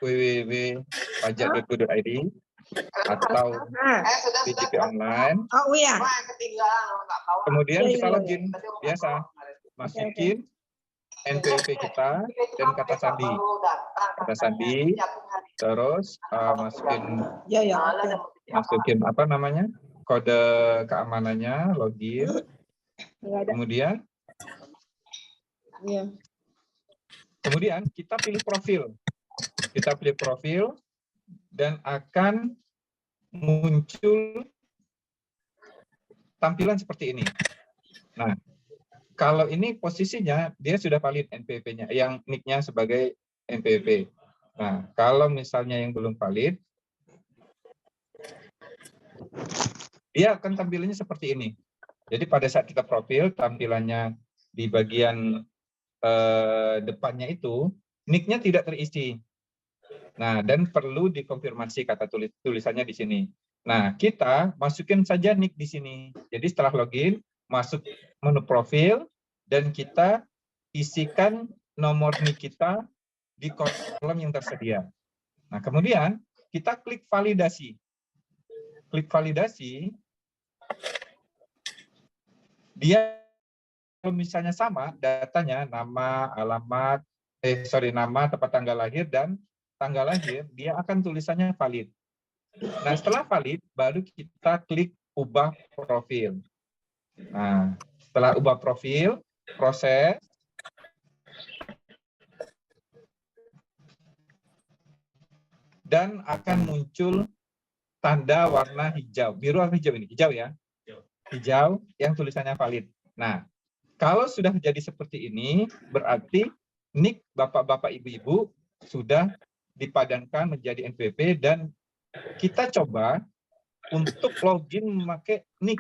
www.pajak.go.id atau DJP online. Oh iya. Kemudian kita login biasa, masukin NPWP kita dan kata sandi, terus masukin apa namanya, kode keamanannya, login, kemudian kita pilih profil, dan akan muncul tampilan seperti ini. Nah, kalau ini posisinya dia sudah valid NPWP-nya, yang nick-nya sebagai NPWP. Nah, kalau misalnya yang belum valid, dia akan tampilannya seperti ini. Jadi pada saat kita profil, tampilannya di bagian depannya itu, nick-nya tidak terisi. Nah, dan perlu dikonfirmasi kata tulisannya di sini. Nah, kita masukin saja nick di sini. Jadi setelah login, masuk menu profil, dan kita isikan nomor nick kita di kolom yang tersedia. Nah, kemudian kita klik validasi. Klik validasi, dia kalau misalnya sama datanya, nama, alamat, nama, tempat tanggal lahir, dan tanggal lahir, dia akan tulisannya valid. Nah, setelah valid, baru kita klik ubah profil. Nah, setelah ubah profil, proses, dan akan muncul tanda warna hijau, biru atau hijau ini? Hijau ya? Hijau yang tulisannya valid. Nah, kalau sudah jadi seperti ini, berarti nick bapak-bapak, ibu-ibu sudah dipadankan menjadi NPWP, dan kita coba untuk login memakai nick.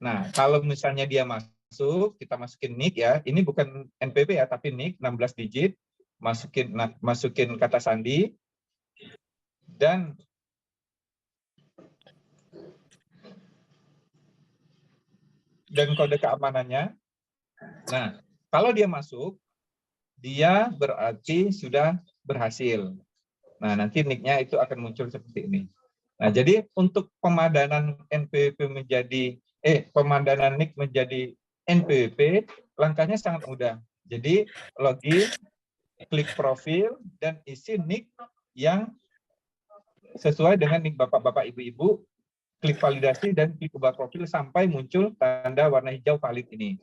Nah, kalau misalnya dia masuk, kita masukin nick ya. Ini bukan NPWP ya, tapi nick 16 digit. Masukin kata sandi, dan kode keamanannya. Nah, kalau dia masuk, dia berarti sudah berhasil. Nah, nanti nick-nya itu akan muncul seperti ini. Nah, jadi untuk pemadanan NPWP pemadanan nick menjadi NPWP, langkahnya sangat mudah. Jadi login, klik profil, dan isi nick yang sesuai dengan nick bapak-bapak, ibu-ibu, klik validasi, dan klik ubah profil sampai muncul tanda warna hijau valid ini.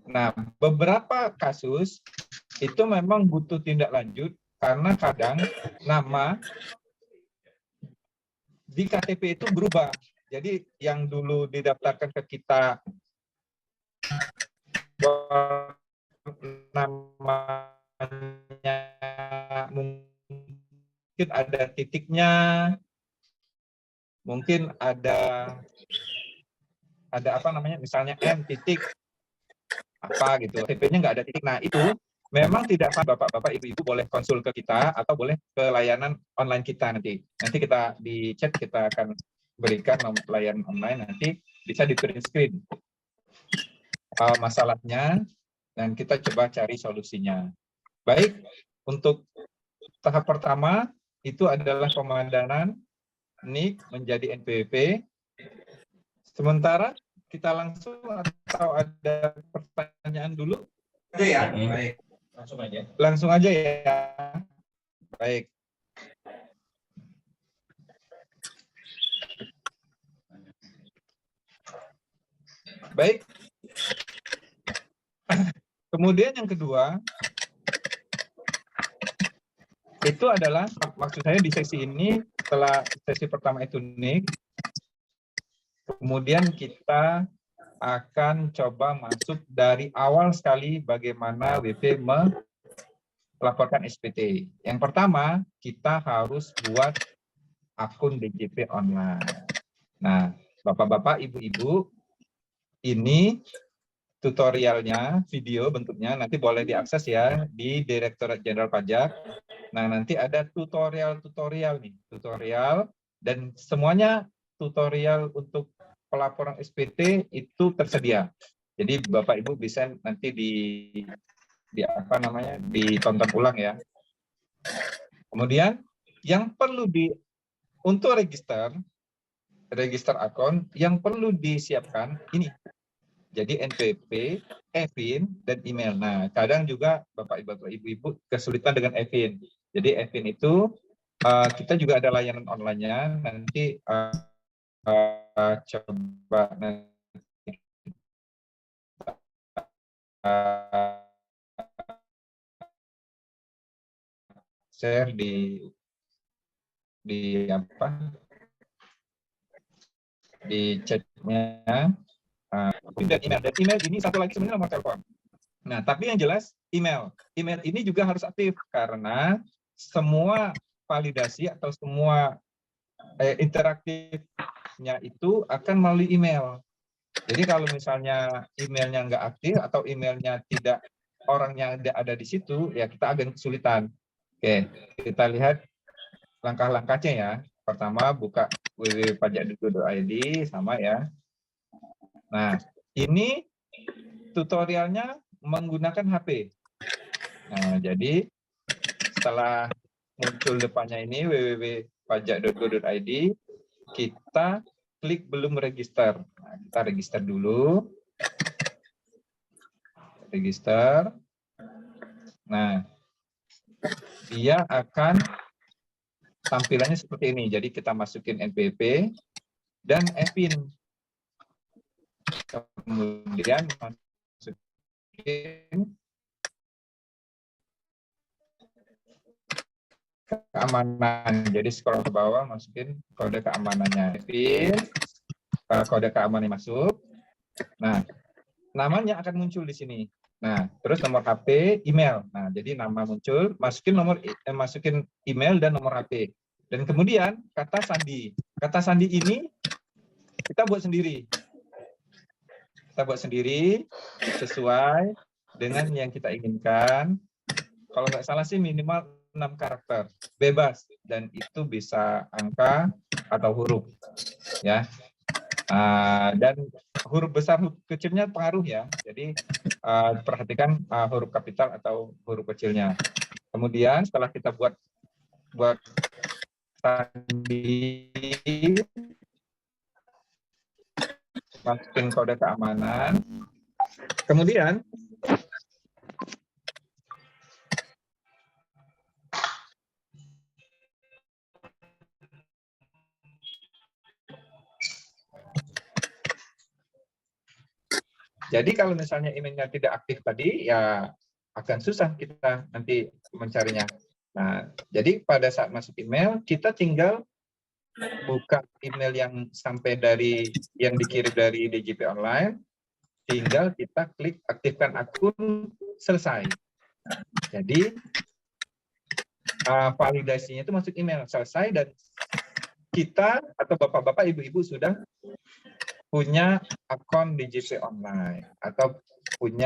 Nah, beberapa kasus itu memang butuh tindak lanjut, karena kadang nama di KTP itu berubah. Jadi yang dulu didaftarkan ke kita namanya mungkin ada titiknya, mungkin ada apa namanya, misalnya M titik apa gitu, KTP-nya nggak ada titik. Nah, itu memang tidak apa, bapak-bapak, ibu-ibu boleh konsul ke kita atau boleh ke layanan online kita nanti. Nanti kita di chat, kita akan berikan nomor layanan online, nanti bisa di print screen masalahnya, dan kita coba cari solusinya. Baik, untuk tahap pertama itu adalah pemadanan nick menjadi NPWP. Sementara kita langsung, atau ada pertanyaan dulu? Ya, baik. Langsung aja ya. Baik. Baik. Kemudian yang kedua, itu adalah, maksud saya di sesi ini, setelah sesi pertama itu nick, kemudian kita akan coba masuk dari awal sekali bagaimana WP melaporkan SPT. Yang pertama, kita harus buat akun DJP online. Nah, bapak-bapak, ibu-ibu, ini tutorialnya, video bentuknya, nanti boleh diakses ya di Direktorat Jenderal Pajak. Nah, nanti ada tutorial nih, tutorial, dan semuanya tutorial untuk pelaporan SPT itu tersedia. Jadi Bapak Ibu bisa nanti ditonton ulang ya. Kemudian yang perlu untuk register akun yang perlu disiapkan ini. Jadi NPWP, EVIN, dan email. Nah, kadang juga Bapak Ibu kesulitan dengan EVIN. Jadi EVIN itu kita juga ada layanan online-nya. Nanti coba nanti share di chatnya. Dan email ini satu lagi sebenarnya nomor telepon. Nah, tapi yang jelas email ini juga harus aktif karena semua validasi atau semua interaktifnya itu akan melalui email. Jadi kalau misalnya emailnya nggak aktif atau emailnya tidak, orangnya ada di situ, ya kita agak kesulitan. Oke, kita lihat langkah-langkahnya ya. Pertama, buka www.pajak.go.id sama ya. Nah, ini tutorialnya menggunakan HP. Nah, jadi setelah muncul depannya ini www.pajak.go.id, kita klik belum register. Nah, kita register dulu. Register. Nah, dia akan tampilannya seperti ini. Jadi kita masukin NPWP dan EVIN. Kemudian masukin keamanan. Jadi scroll ke bawah, masukin kode keamanannya. EVIN, kode keamanannya masuk. Nah, namanya akan muncul di sini. Nah, terus nomor HP, email. Nah, jadi nama muncul, masukin email dan nomor HP. Dan kemudian kata sandi. Kata sandi ini kita buat sendiri. Kita buat sendiri sesuai dengan yang kita inginkan. Kalau nggak salah sih minimal 6 karakter. Bebas. Dan itu bisa angka atau huruf. Ya. Dan huruf besar, huruf kecilnya pengaruh ya. Jadi perhatikan huruf kapital atau huruf kecilnya. Kemudian setelah kita buat sandi, masukin kode keamanan. Kemudian jadi kalau misalnya emailnya tidak aktif tadi, ya akan susah kita nanti mencarinya. Nah, jadi pada saat masuk email, kita tinggal buka email yang yang dikirim dari DJP Online, tinggal kita klik aktifkan akun, selesai. Jadi validasinya itu masuk email, selesai, dan kita atau bapak-bapak, ibu-ibu sudah punya akun DJP Online atau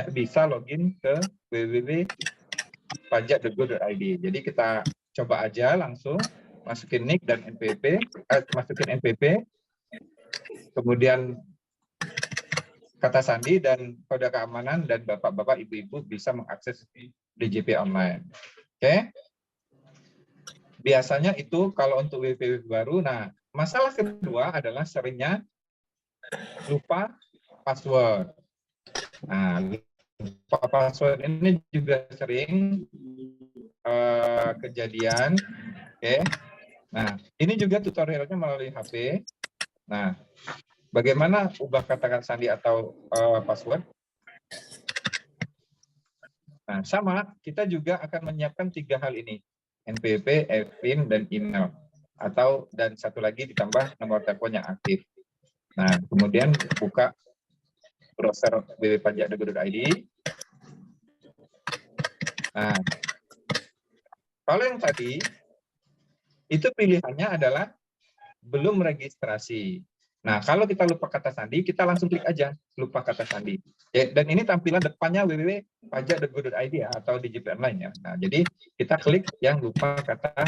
bisa login ke www.pajak.go.id. Jadi kita coba aja langsung masukin NIK dan NPWP, masukin NPWP, kemudian kata sandi dan kode keamanan, dan bapak-bapak, ibu-ibu bisa mengakses DJP Online. Oke? Biasanya itu kalau untuk WP baru. Nah, masalah kedua adalah seringnya lupa password. Nah, lupa password ini juga sering kejadian. Oke. Nah, ini juga tutorialnya melalui HP. Nah, bagaimana ubah kata sandi atau password? Nah, sama, kita juga akan menyiapkan 3 hal ini. NPWP, EVIN, dan email. Dan satu lagi ditambah nomor telepon yang aktif. Nah, kemudian buka browser www.pajak.go.id. Nah, kalau yang tadi, itu pilihannya adalah belum registrasi. Nah, kalau kita lupa kata sandi, kita langsung klik aja lupa kata sandi. Dan ini tampilan depannya www.pajak.go.id ya, atau DJP Online ya. Nah, jadi kita klik yang lupa kata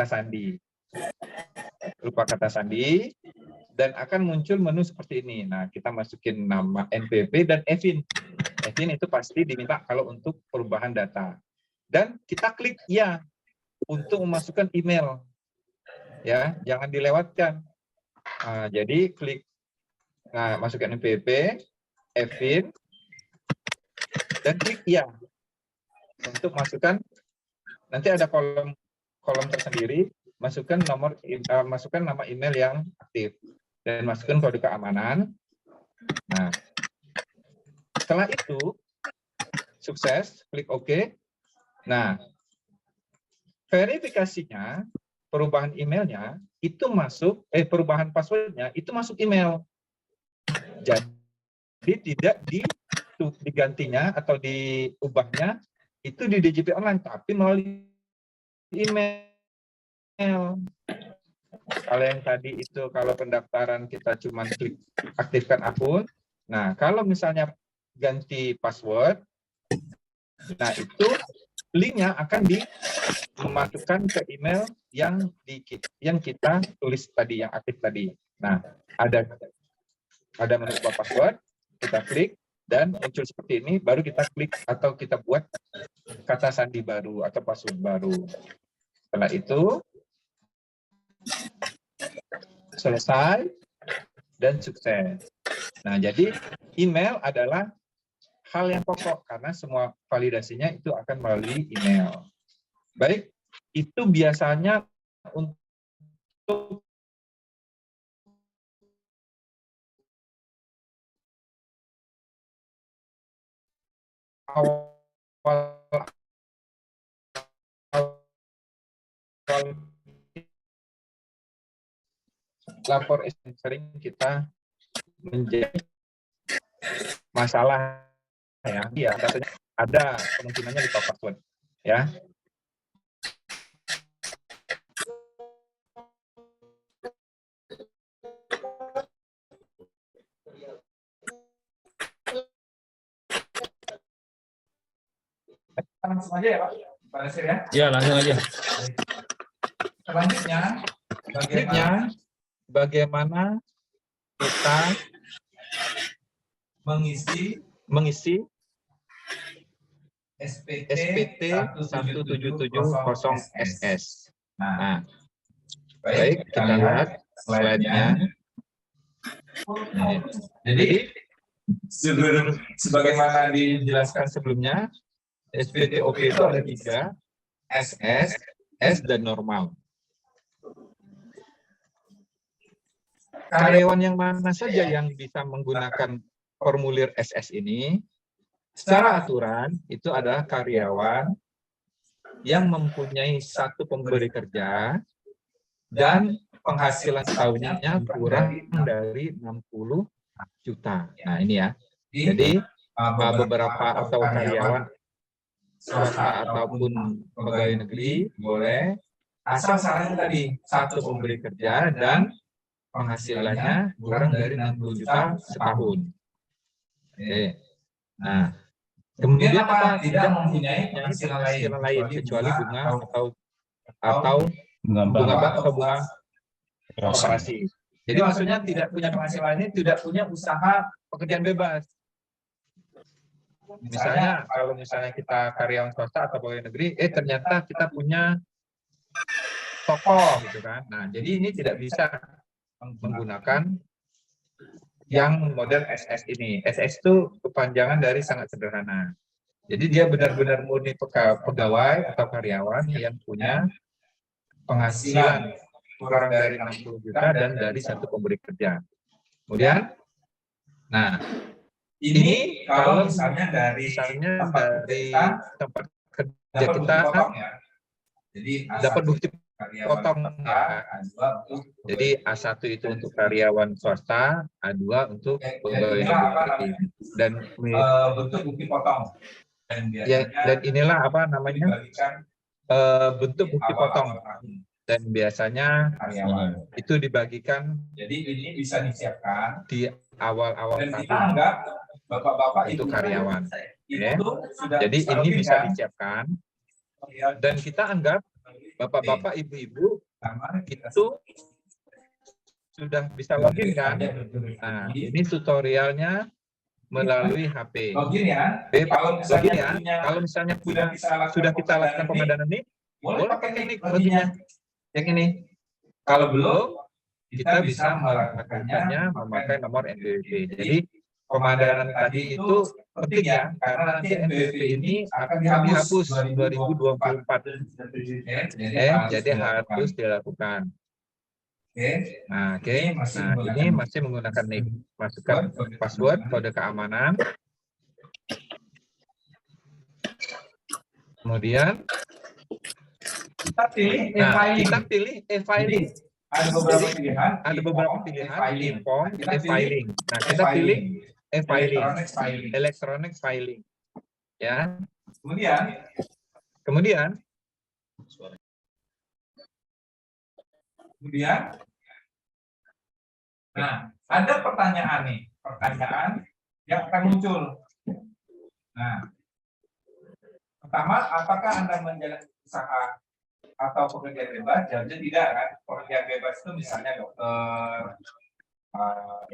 sandi. Lupa kata sandi. dan akan muncul menu seperti ini. Nah, kita masukin nama NPWP dan EVIN. EVIN itu pasti diminta kalau untuk perubahan data. Dan kita klik ya untuk memasukkan email. Ya, jangan dilewatkan. Nah, jadi klik masukkan NPWP, EVIN, dan klik ya untuk masukkan. Nanti ada kolom tersendiri, masukkan nama email yang aktif dan masukkan kode keamanan. Nah, setelah itu sukses, klik OK. Nah, verifikasinya, perubahan emailnya itu masuk, perubahan passwordnya itu masuk email. Jadi tidak digantinya atau diubahnya itu di DJP online, tapi melalui email. Kalau yang tadi itu, kalau pendaftaran kita cuma klik aktifkan akun. Nah, kalau misalnya ganti password, nah itu linknya akan dimasukkan ke email yang kita tulis tadi, yang aktif tadi. Nah, ada menu ubah password, kita klik dan muncul seperti ini, baru kita klik atau kita buat kata sandi baru atau password baru. Setelah itu selesai dan sukses. Nah, jadi email adalah hal yang pokok karena semua validasinya itu akan melalui email. Baik, itu biasanya untuk awal lapor sering kita menjadi masalah ya. Iya, katanya ada kemungkinannya lupa password ya. Langsung aja ya Pak. Pak Nasir ya. Ya, langsung aja. Selanjutnya bagaimana kita mengisi SPT 1770SS. Nah, baik, kita lihat slide-nya. Jadi, sebagaimana dijelaskan sebelumnya, SPTOP itu ada 3, SS, S, dan normal. Karyawan yang mana saja yang bisa menggunakan formulir SS ini, secara aturan itu adalah karyawan yang mempunyai satu pemberi kerja dan penghasilan tahunnya kurang dari 60 juta. Nah ini ya, jadi beberapa atau karyawan swasta ataupun pegawai negeri boleh, asal syaratnya tadi satu pemberi kerja dan penghasilannya kurang dari 60 juta setahun. Oke. Nah, kemudian apa? Tidak mempunyai penghasilan lain kecuali bunga atau bunga bank atau bunga koperasi. Jadi maksudnya tidak punya penghasilan ini tidak punya usaha pekerjaan bebas. Misalnya kalau misalnya kita karyawan swasta atau pegawai negeri, ternyata kita punya toko gitu kan. Nah, jadi ini tidak bisa menggunakan yang model SS ini. SS itu kepanjangan dari sangat sederhana. Jadi dia benar-benar murni pegawai atau karyawan yang punya penghasilan kurang dari 60 juta dan dari satu pemberi kerja. Kemudian, nah ini kalau misalnya dari tempat kerja kita dapat bukti potong ya. Jadi A1 itu untuk karyawan swasta, A2 untuk pegawai negeri. Dan bentuk bukti potong. Dan inilah apa namanya bentuk bukti potong. Dan biasanya itu dibagikan. Jadi ini bisa disiapkan di awal-awal tahun. Kita anggap bapak-bapak itu karyawan. Ya. Jadi ini bisa disiapkan. Dan kita anggap bapak-bapak, ibu-ibu itu sudah bisa login kan? Nah, ini tutorialnya melalui HP. Login ya. Login ya. Kalau misalnya sudah kita lakukan pemadanan nik, boleh pakai nik loginnya. Yang ini. Kalau belum, kita bisa melakukannya memakai nomor NPWP. Jadi pemadanan tadi itu penting ya, karena nanti NPWP ini akan dihapus 2024. Jadi harus dilakukan. Nah, ini masih menggunakan nik. Masukkan password, kode keamanan. Kemudian kita pilih e-filing. Ada beberapa pilihan, e-form, e-filing. Nah, kita pilih e-filing, electronic filing. Ya. Kemudian nah, ada pertanyaan nih, pertanyaan yang akan muncul. Nah, pertama, apakah Anda menjalani usaha atau pekerjaan bebas? Jawabnya tidak kan. Pekerjaan bebas itu misalnya dokter,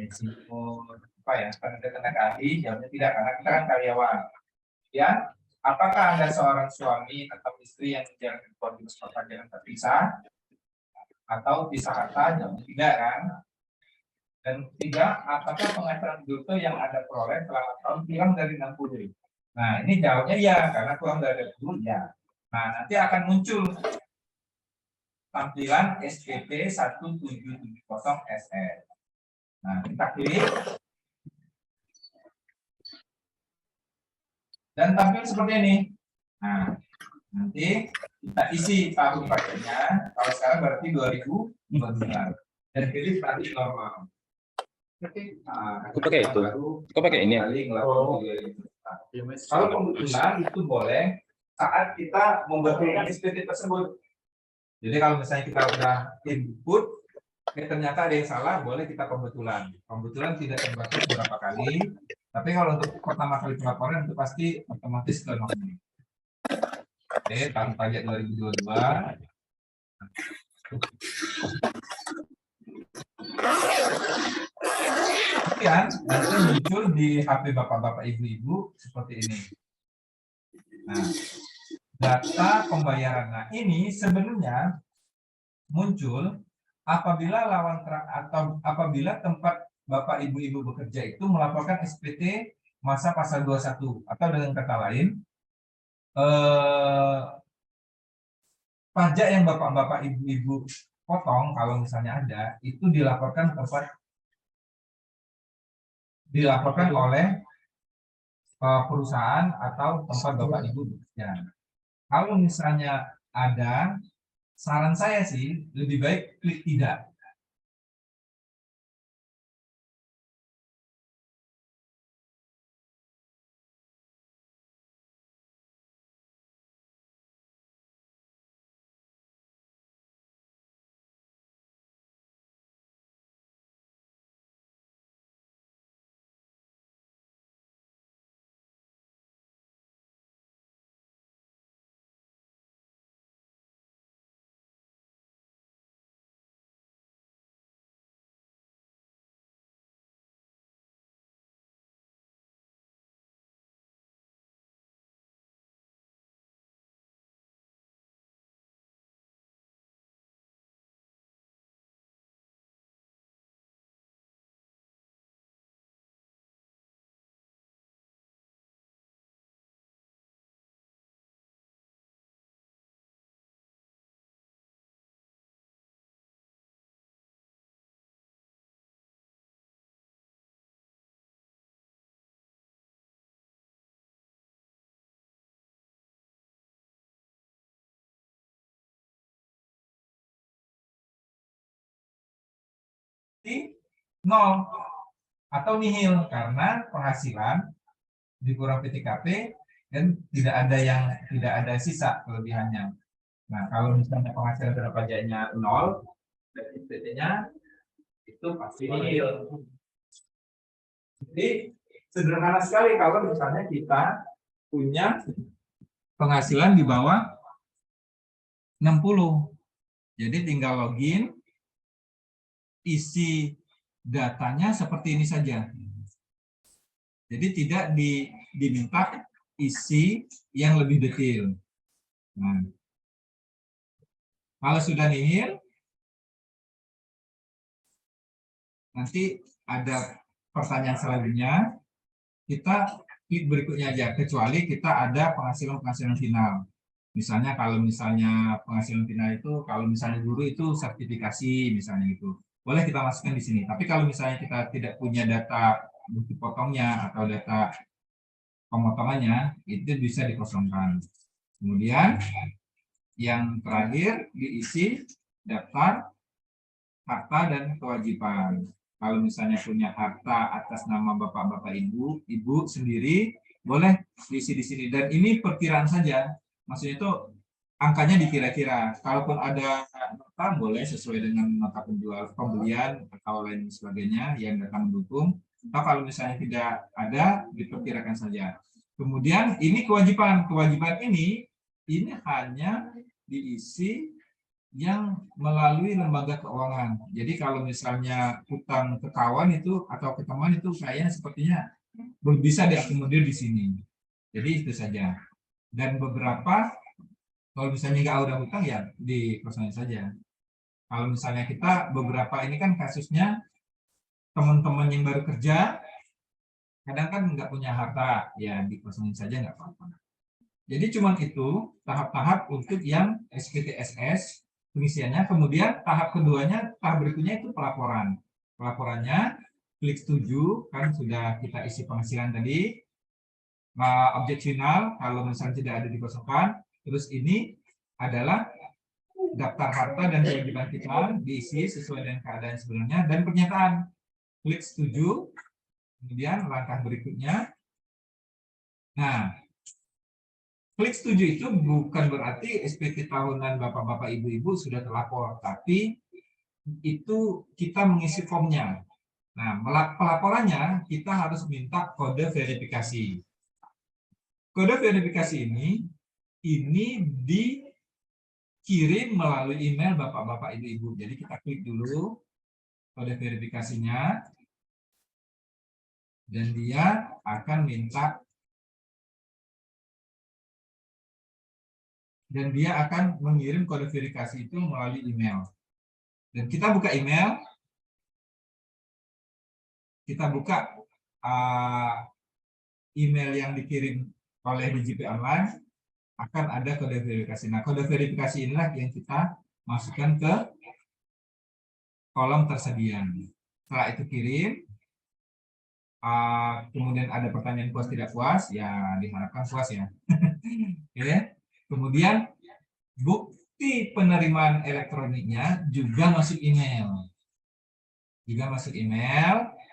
insinyur, tenaga ahli. Jawabnya tidak, karena kita kan karyawan. Ya, apakah Anda seorang suami atau istri yang menjalani kewajiban perpajakan terpisah atau pisah harta? Jawabnya tidak kan. Dan tiga, apakah penghasilan bruto yang Anda peroleh selama tahun kurang dari 60? Nah, ini jawabnya ya, karena kurang dari 60 ya. Nah, nanti akan muncul tampilan SPP 1770SS. Nah, kita klik. Dan tampil seperti ini. Nah, nanti kita isi tahun pajaknya. Kalau sekarang berarti 2029. Dan pilih tarif normal. Aku pakai itu. Kau pakai ini. Kalau pembetulan itu boleh saat kita membetulkan SPT tersebut. Jadi kalau misalnya kita sudah input, ternyata ada yang salah, boleh kita pembetulan. Pembetulan tidak terbatas berapa kali, tapi kalau untuk pertama kali pelaporan itu pasti otomatis ke nomor. Oke, tahun pajak 2022. Kemudian nanti muncul di HP bapak-bapak ibu-ibu seperti ini. Nah, data pembayaran. Nah, ini sebenarnya muncul apabila apabila tempat bapak ibu-ibu bekerja itu melaporkan SPT masa pasal 21, atau dengan kata lain pajak yang bapak-bapak ibu-ibu potong kalau misalnya ada itu dilaporkan oleh perusahaan atau tempat bapak ibu bekerja. Kalau misalnya ada, saran saya sih lebih baik klik tidak. Nol atau nihil karena penghasilan dikurang PTKP dan tidak ada sisa kelebihannya. Nah, kalau misalnya penghasilan terhadap pajaknya nol dan SPT-nya itu pasti nihil. Jadi sederhana sekali kalau misalnya kita punya penghasilan di bawah 60. Jadi tinggal login, isi datanya seperti ini saja. Jadi tidak diminta isi yang lebih detail. Nah, kalau sudah nihil, nanti ada pertanyaan selanjutnya, kita klik berikutnya aja, kecuali kita ada penghasilan final. Misalnya kalau misalnya penghasilan final itu, kalau misalnya guru itu sertifikasi misalnya gitu, boleh kita masukkan di sini. Tapi kalau misalnya kita tidak punya data bukti potongnya atau data pemotongannya, itu bisa dikosongkan. Kemudian yang terakhir diisi daftar harta dan kewajiban. Kalau misalnya punya harta atas nama bapak-bapak ibu sendiri, boleh diisi di sini. Dan ini perkiraan saja. Maksudnya itu angkanya dikira-kira. Kalaupun ada nota, boleh sesuai dengan nota pembelian atau lain sebagainya yang akan mendukung. Atau kalau misalnya tidak ada, diperkirakan saja. Kemudian ini kewajiban. Kewajiban ini hanya diisi yang melalui lembaga keuangan. Jadi kalau misalnya hutang ke kawan itu atau ke teman itu kayaknya sepertinya bisa diakomodir di sini. Jadi itu saja. Dan beberapa kalau misalnya nggak ada hutang ya dikosongin saja. Kalau misalnya kita beberapa ini kan kasusnya teman-teman yang baru kerja kadang kan nggak punya harta, ya dikosongin saja nggak apa-apa. Jadi cuman itu tahap-tahap untuk yang SPTSS pengisiannya. Kemudian tahap keduanya, tahap berikutnya itu pelaporan. Pelaporannya klik setuju, kan sudah kita isi penghasilan tadi. Objek final kalau misalnya tidak ada dikosongkan. Terus ini adalah daftar harta dan kewajiban kita diisi sesuai dengan keadaan sebenarnya dan pernyataan. Klik setuju. Kemudian langkah berikutnya. Nah, klik setuju itu bukan berarti SPT tahunan bapak-bapak ibu-ibu sudah terlapor, tapi itu kita mengisi formnya. Nah, pelaporannya kita harus minta kode verifikasi. Kode verifikasi ini dikirim melalui email bapak-bapak ibu-ibu. Jadi kita klik dulu kode verifikasinya, dan dia akan minta dan dia akan mengirim kode verifikasi itu melalui email. Dan kita buka email, kita buka email yang dikirim oleh DJP Online, akan ada kode verifikasi. Nah, kode verifikasi inilah yang kita masukkan ke kolom tersedia. Setelah itu kirim, kemudian ada pertanyaan puas tidak puas, ya diharapkan puas ya. Oke. Kemudian bukti penerimaan elektroniknya juga masuk email.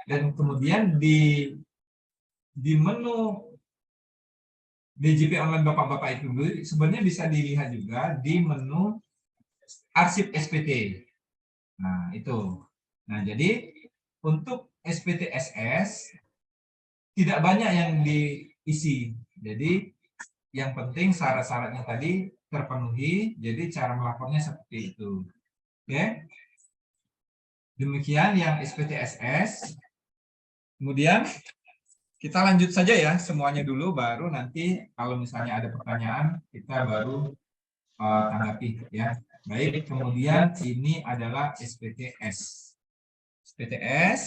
Dan kemudian di menu DJP Online bapak-bapak itu sebenarnya bisa dilihat juga di menu arsip SPT. Nah, itu. Nah, jadi untuk SPTSS tidak banyak yang diisi. Jadi yang penting syarat-syaratnya tadi terpenuhi, jadi cara melapornya seperti itu. Oke. Demikian yang SPTSS. Kemudian kita lanjut saja ya semuanya dulu, baru nanti kalau misalnya ada pertanyaan kita baru tanggapi ya. Baik, kemudian ini adalah SPTS. SPTS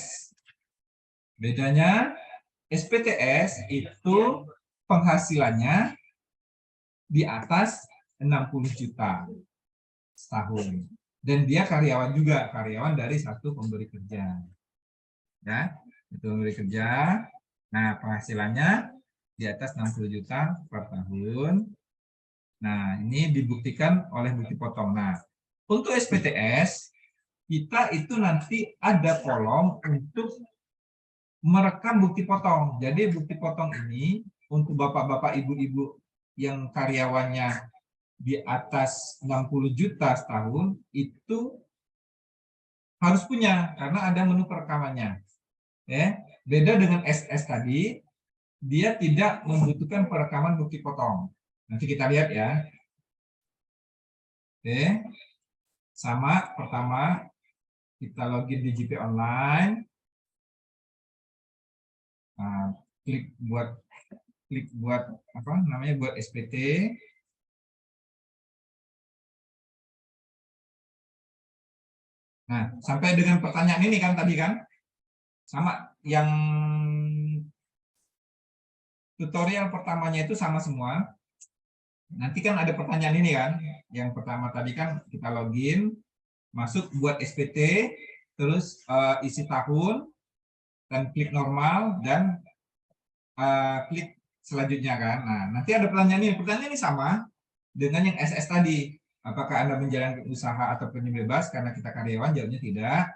bedanya SPTS itu penghasilannya di atas 60 juta setahun. Dan dia karyawan juga, karyawan dari satu pemberi kerja. Ya, itu pemberi kerja. Nah, penghasilannya di atas 60 juta per tahun. Nah, ini dibuktikan oleh bukti potong. Nah, untuk SPTS, kita itu nanti ada kolom untuk merekam bukti potong. Jadi bukti potong ini untuk bapak-bapak ibu-ibu yang karyawannya di atas 60 juta setahun itu harus punya karena ada menu perekamannya. Ya, beda dengan SS tadi, dia tidak membutuhkan perekaman bukti potong. Nanti kita lihat ya. Oke. Sama pertama kita login di JP Online. Nah, klik buat apa namanya, buat SPT. Nah, sampai dengan pertanyaan ini kan tadi kan sama, yang tutorial pertamanya itu sama semua. Nanti kan ada pertanyaan ini kan. Yang pertama tadi kan kita login, masuk buat SPT, terus isi tahun, dan klik normal, dan klik selanjutnya kan. Nah, nanti ada pertanyaan ini. Pertanyaan ini sama dengan yang SS tadi. Apakah Anda menjalankan usaha atau penyu bebas karena kita karyawan? Jawabnya tidak.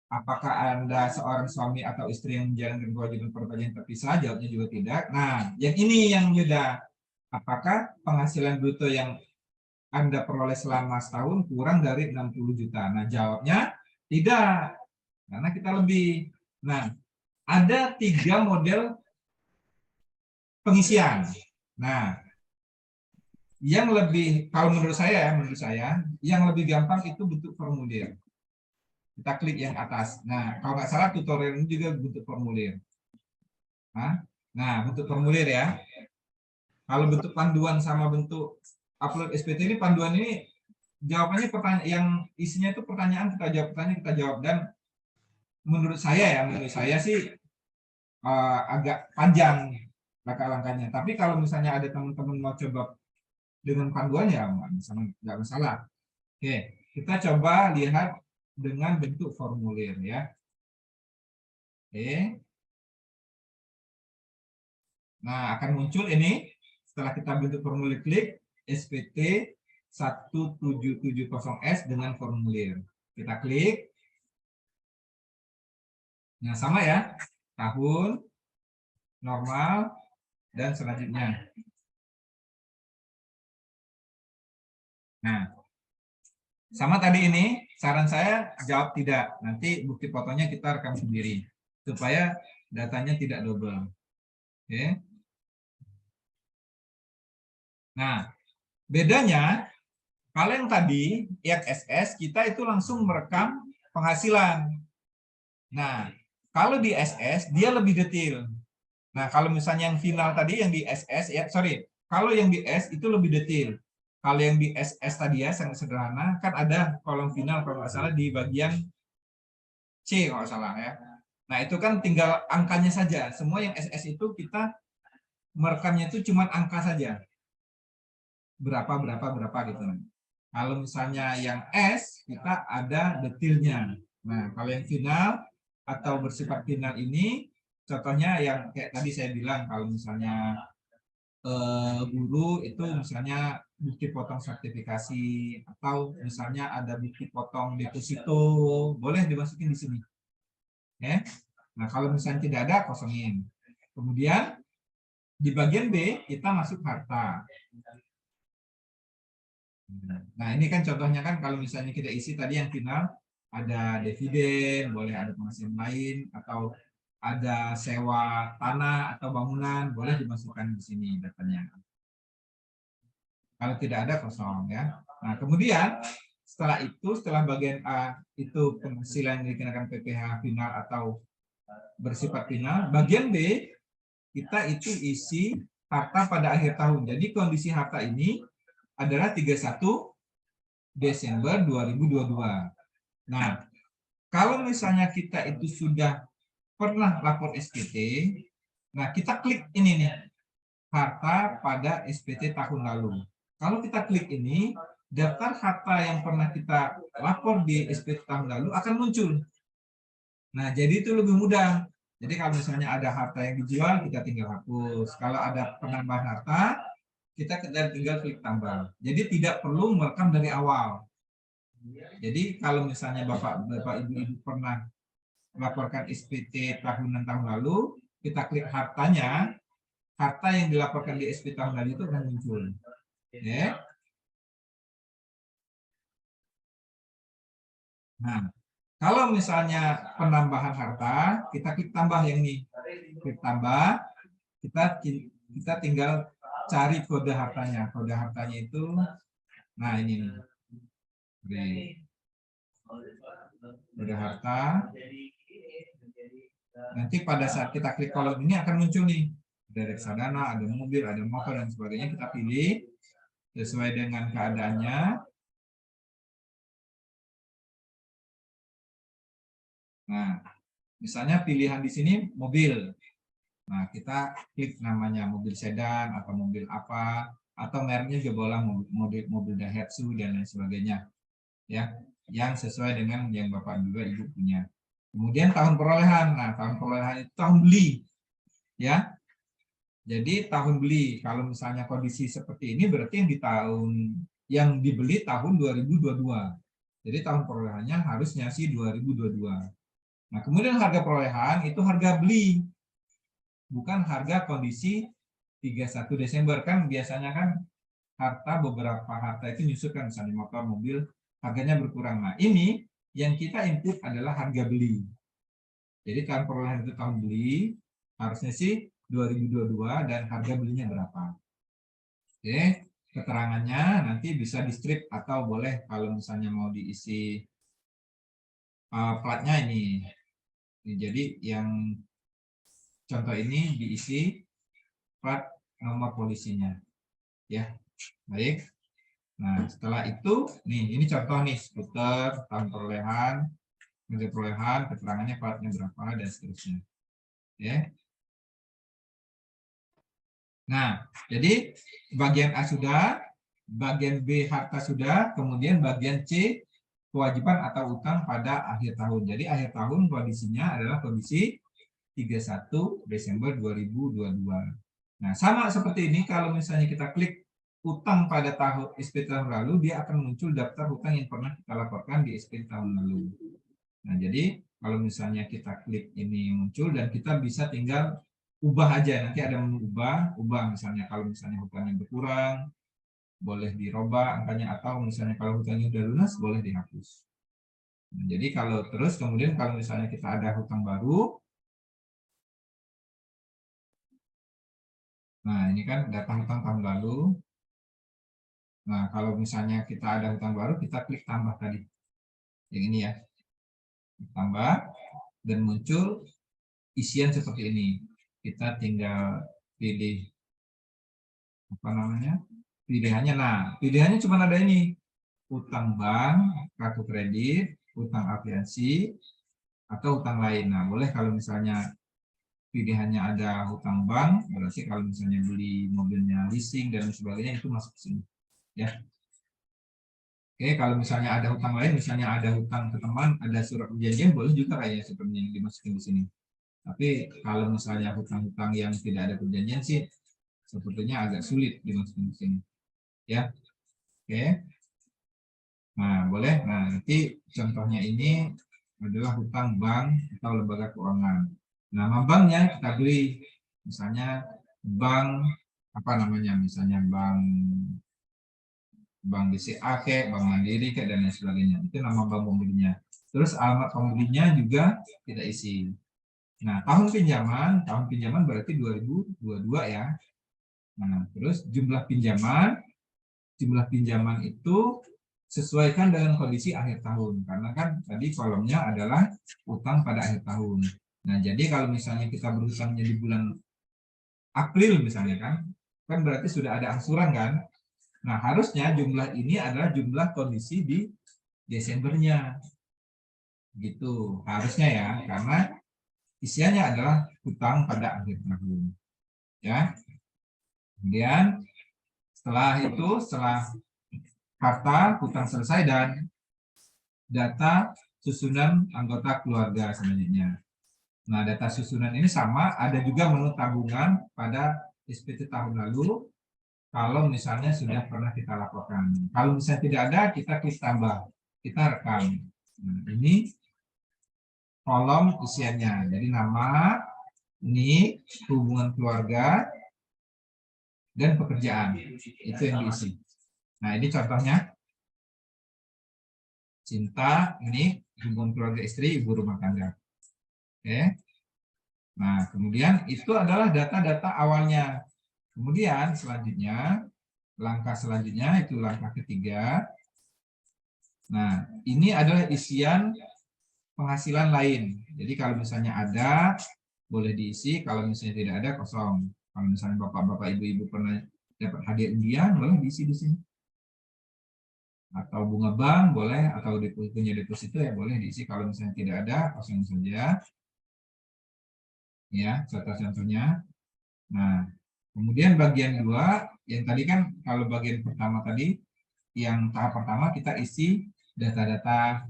Apakah Anda seorang suami atau istri yang menjalankan kewajiban perpajakan terpisah? Jawabnya juga tidak. Nah, yang ini yang mudah. Apakah penghasilan bruto yang Anda peroleh selama setahun kurang dari 60 juta? Nah, jawabnya tidak. Karena kita lebih. Nah, ada 3 model pengisian. Nah, yang lebih, kalau menurut saya, yang lebih gampang itu bentuk formulir. Kita klik yang atas. Nah, kalau nggak salah tutorial ini juga bentuk formulir. Nah, bentuk formulir ya. Kalau bentuk panduan sama bentuk upload SPT ini, panduan ini jawabannya pertanyaan, yang isinya itu pertanyaan, kita jawab, dan menurut saya sih agak panjang langkah-langkahnya. Tapi kalau misalnya ada teman-teman mau coba dengan panduan ya nggak masalah. Oke, kita coba lihat dengan bentuk formulir ya. Oke. Nah, akan muncul ini setelah kita bentuk formulir, klik SPT 1770S dengan formulir. Kita klik. Nah, sama ya. Tahun, normal, dan selanjutnya. Nah, sama tadi ini, saran saya jawab tidak. Nanti bukti fotonya kita rekam sendiri supaya datanya tidak double. Oke. Nah, bedanya kalau yang tadi yang SS kita itu langsung merekam penghasilan. Nah, kalau di SS dia lebih detail. Nah, kalau misalnya yang final tadi yang di SS ya, kalau yang di S itu lebih detail. Kalau yang di SS tadi ya sangat sederhana, kan ada kolom final kalau nggak salah di bagian C kalau nggak salah ya. Nah, itu kan tinggal angkanya saja. Semua yang SS itu kita merekamnya itu cuma angka saja. Berapa gitu. Kalau misalnya yang S kita ada detailnya. Nah, kalau yang final atau bersifat final ini contohnya yang kayak tadi saya bilang, kalau misalnya guru itu misalnya bukti potong sertifikasi, atau misalnya ada bukti potong deposito, boleh dimasukin di sini. Ya. Nah, kalau misalnya tidak ada, kosongin. Kemudian di bagian B kita masuk harta. Nah, ini kan contohnya kan kalau misalnya kita isi tadi yang final, ada dividen, boleh ada penghasilan lain, atau ada sewa tanah atau bangunan, boleh dimasukkan di sini datanya. Kalau tidak ada, kosong ya. Nah, kemudian setelah bagian A itu penghasilan yang dikenakan PPh final atau bersifat final, bagian B kita itu isi harta pada akhir tahun. Jadi kondisi harta ini adalah 31 Desember 2022. Nah, kalau misalnya kita itu sudah pernah lapor SPT, nah kita klik ini nih, harta pada SPT tahun lalu. Kalau kita klik ini, daftar harta yang pernah kita lapor di SPT tahun lalu akan muncul. Nah, jadi itu lebih mudah. Jadi kalau misalnya ada harta yang dijual, kita tinggal hapus. Kalau ada penambahan harta, kita tinggal klik tambah. Jadi tidak perlu merekam dari awal. Jadi kalau misalnya Bapak Ibu pernah melaporkan SPT tahunan tahun lalu, kita klik hartanya, harta yang dilaporkan di SPT tahun lalu itu akan muncul. Ya. Nah, kalau misalnya penambahan harta, kita klik tambah yang ini. Klik tambah, kita tinggal cari kode hartanya. Kode hartanya itu, nah ini nih. Ada harta. Nanti pada saat kita klik kolom ini akan muncul nih. Ada reksadana, ada mobil, ada motor, dan sebagainya. Kita pilih sesuai dengan keadaannya. Nah, misalnya pilihan di sini mobil. Nah, kita klik namanya mobil sedan atau mobil apa, atau mereknya juga boleh mobil Daihatsu dan lain sebagainya. Ya, yang sesuai dengan yang Bapak juga Ibu punya. Kemudian tahun perolehan. Nah, tahun perolehan itu tahun beli. Ya. Jadi tahun beli, kalau misalnya kondisi seperti ini berarti yang di tahun yang dibeli tahun 2022. Jadi tahun perolehannya harusnya sih 2022. Nah, kemudian harga perolehan itu harga beli. Bukan harga kondisi 31 Desember. Kan biasanya kan beberapa harta itu nyusut kan, misalnya motor, mobil, harganya berkurang. Nah, ini yang kita input adalah harga beli. Jadi tahun perolehan itu tahun beli, harusnya sih 2022 dan harga belinya berapa. Oke, keterangannya nanti bisa di strip atau boleh kalau misalnya mau diisi platnya ini. Jadi yang contoh ini diisi plat nomor polisinya. Ya, baik. Nah, setelah itu, nih ini contoh nih, skuter, tahun perolehan, keterangannya platnya berapa, dan seterusnya. Ya. Nah, jadi bagian A sudah, bagian B harta sudah, kemudian bagian C kewajiban atau utang pada akhir tahun. Jadi akhir tahun kondisinya adalah kondisi 31 Desember 2022. Nah, sama seperti ini kalau misalnya kita klik utang pada tahun SPT tahun lalu, dia akan muncul daftar hutang yang pernah kita laporkan di SPT tahun lalu. Nah, jadi kalau misalnya kita klik ini muncul dan kita bisa tinggal ubah aja, nanti ada menu ubah misalnya kalau misalnya hutangnya berkurang, boleh dirubah angkanya, atau misalnya kalau hutangnya udah lunas, boleh dihapus. Nah, jadi kalau terus kemudian kalau misalnya kita ada hutang baru, nah ini kan data hutang tahun lalu. Nah, kalau misalnya kita ada hutang baru, kita klik tambah tadi. Yang ini ya. Tambah dan muncul isian seperti ini. Kita tinggal pilih apa namanya? Pilihannya. Nah, pilihannya cuma ada ini. Utang bank, kartu kredit, utang aviasi, atau utang lain. Nah, boleh kalau misalnya pilihannya ada hutang bank, berarti kalau misalnya beli mobilnya leasing dan sebagainya itu masuk ke sini. Ya. Oke, kalau misalnya ada hutang lain, misalnya ada hutang ke teman, ada surat perjanjian, boleh juga kayaknya seperti yang dimasukin di sini. Tapi kalau misalnya hutang-hutang yang tidak ada perjanjian sih, sepertinya agak sulit dimasukin di sini. Ya, oke. Nah, boleh. Nah, nanti contohnya ini adalah hutang bank atau lembaga keuangan. Nama banknya kita beli, misalnya bank apa namanya, misalnya bank BCA bank Mandiri dan lain sebagainya. Itu nama bank pembelinya. Terus alamat pembelinya juga kita isi. Nah, tahun pinjaman berarti 2022 ya. Nah, terus jumlah pinjaman itu sesuaikan dengan kondisi akhir tahun, karena kan tadi kolomnya adalah utang pada akhir tahun. Nah, jadi kalau misalnya kita berutangnya di bulan April misalnya kan berarti sudah ada angsuran kan. Nah, harusnya jumlah ini adalah jumlah kondisi di Desembernya. Gitu, harusnya ya, karena isiannya adalah utang pada akhir tahun. Ya. Kemudian setelah harta hutang selesai dan data susunan anggota keluarga selanjutnya. Nah, data susunan ini sama, ada juga menu tabungan pada SPT tahun lalu, kalau misalnya sudah pernah kita laporkan. Kalau misalnya tidak ada, kita klik tambah, kita rekam. Nah, ini kolom isiannya. Jadi nama, nik, hubungan keluarga, dan pekerjaan. Itu yang diisi. Nah, ini contohnya. Cinta, nik, hubungan keluarga istri, ibu rumah tangga. Oke. Nah, kemudian itu adalah data-data awalnya. Kemudian selanjutnya, langkah selanjutnya itu langkah ketiga. Nah, ini adalah isian penghasilan lain. Jadi kalau misalnya ada, boleh diisi. Kalau misalnya tidak ada, kosong. Kalau misalnya bapak-bapak, ibu-ibu pernah dapat hadiah undian, boleh diisi di sini. Atau bunga bank, boleh. Atau punya deposito, ya boleh diisi. Kalau misalnya tidak ada, kosong saja. Ya, contoh-contohnya. Nah, kemudian bagian 2, yang tadi kan kalau bagian pertama tadi, yang tahap pertama kita isi data-data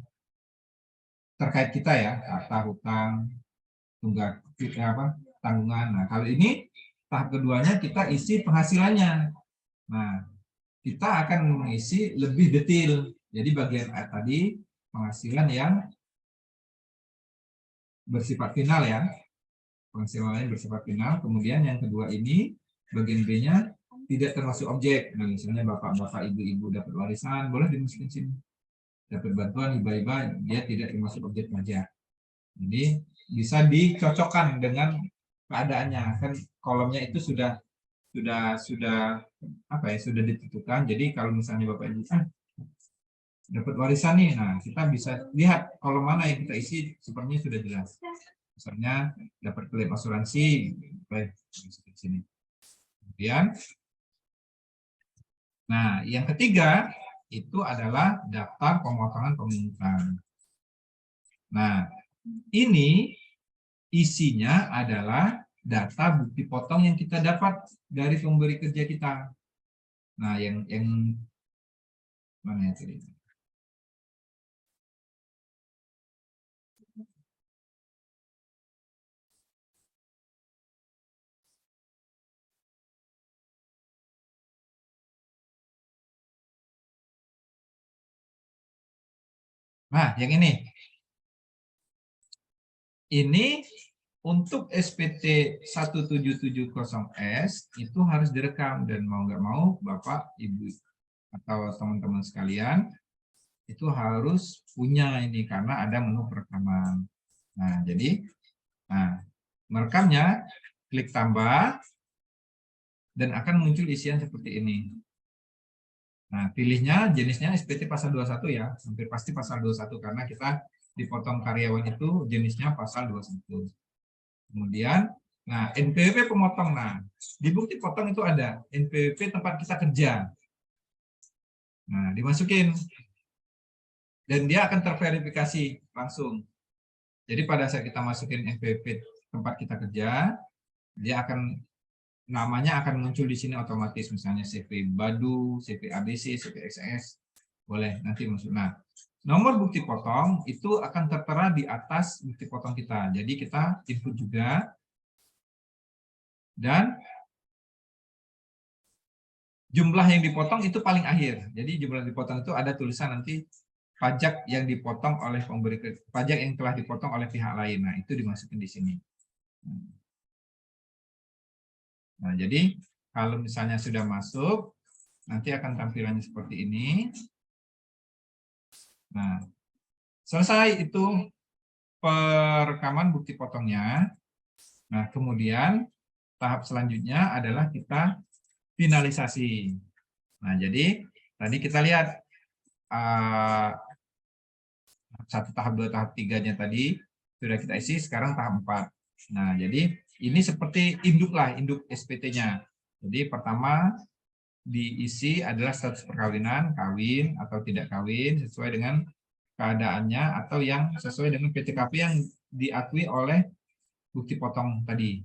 terkait kita ya, harta, hutang, tunggak, tanggungan. Nah, kalau ini tahap keduanya kita isi penghasilannya. Nah, kita akan mengisi lebih detail. Jadi bagian A tadi penghasilan yang bersifat final ya, penghasilan yang bersifat final. Kemudian yang kedua ini bagian B-nya tidak termasuk objek. Nah, misalnya bapak-bapak, ibu-ibu dapat warisan, boleh dimasukin sini. Dapat bantuan hibah-hibah, dia tidak termasuk objek pajak. Jadi bisa dicocokkan dengan keadaannya, kan kolomnya itu sudah apa ya, sudah ditentukan. Jadi kalau misalnya bapak ibu dapat warisan nih, nah kita bisa lihat kolom mana yang kita isi, sepertinya sudah jelas. Misalnya dapat klaim asuransi, baik di sini. Kemudian, nah yang ketiga itu adalah daftar pemotongan pemungutan. Nah ini isinya adalah data bukti potong yang kita dapat dari pemberi kerja kita. Nah, yang mana ya tadi? Nah, yang ini. Ini untuk SPT 1770S itu harus direkam, dan mau nggak mau Bapak, Ibu, atau teman-teman sekalian itu harus punya ini karena ada menu perekaman. Nah, jadi merekamnya klik tambah dan akan muncul isian seperti ini. Nah, pilihnya jenisnya SPT pasal 21 ya, hampir pasti pasal 21 karena kita dipotong karyawan itu jenisnya pasal 21. Kemudian, nah NPWP pemotong, nah di bukti potong itu ada NPWP tempat kita kerja. Nah, dimasukin dan dia akan terverifikasi langsung. Jadi pada saat kita masukin NPWP tempat kita kerja, dia akan namanya akan muncul di sini otomatis, misalnya CV Badu, CV ABC, CV XS, boleh nanti masuk. Nah, nomor bukti potong itu akan tertera di atas bukti potong kita. Jadi kita input juga, dan jumlah yang dipotong itu paling akhir. Jadi jumlah yang dipotong itu ada tulisan nanti pajak yang dipotong oleh pemberi, pajak yang telah dipotong oleh pihak lain. Nah, itu dimasukin di sini. Nah, jadi kalau misalnya sudah masuk, nanti akan tampilannya seperti ini. Nah, selesai itu perekaman bukti potongnya. Nah, kemudian tahap selanjutnya adalah kita finalisasi. Nah, jadi tadi kita lihat 1 tahap, 2 tahap, 3-nya tadi sudah kita isi, sekarang tahap 4. Nah, jadi ini seperti induk lah, induk SPT-nya. Jadi pertama diisi adalah status perkawinan, kawin atau tidak kawin sesuai dengan keadaannya, atau yang sesuai dengan PTKP yang diakui oleh bukti potong tadi.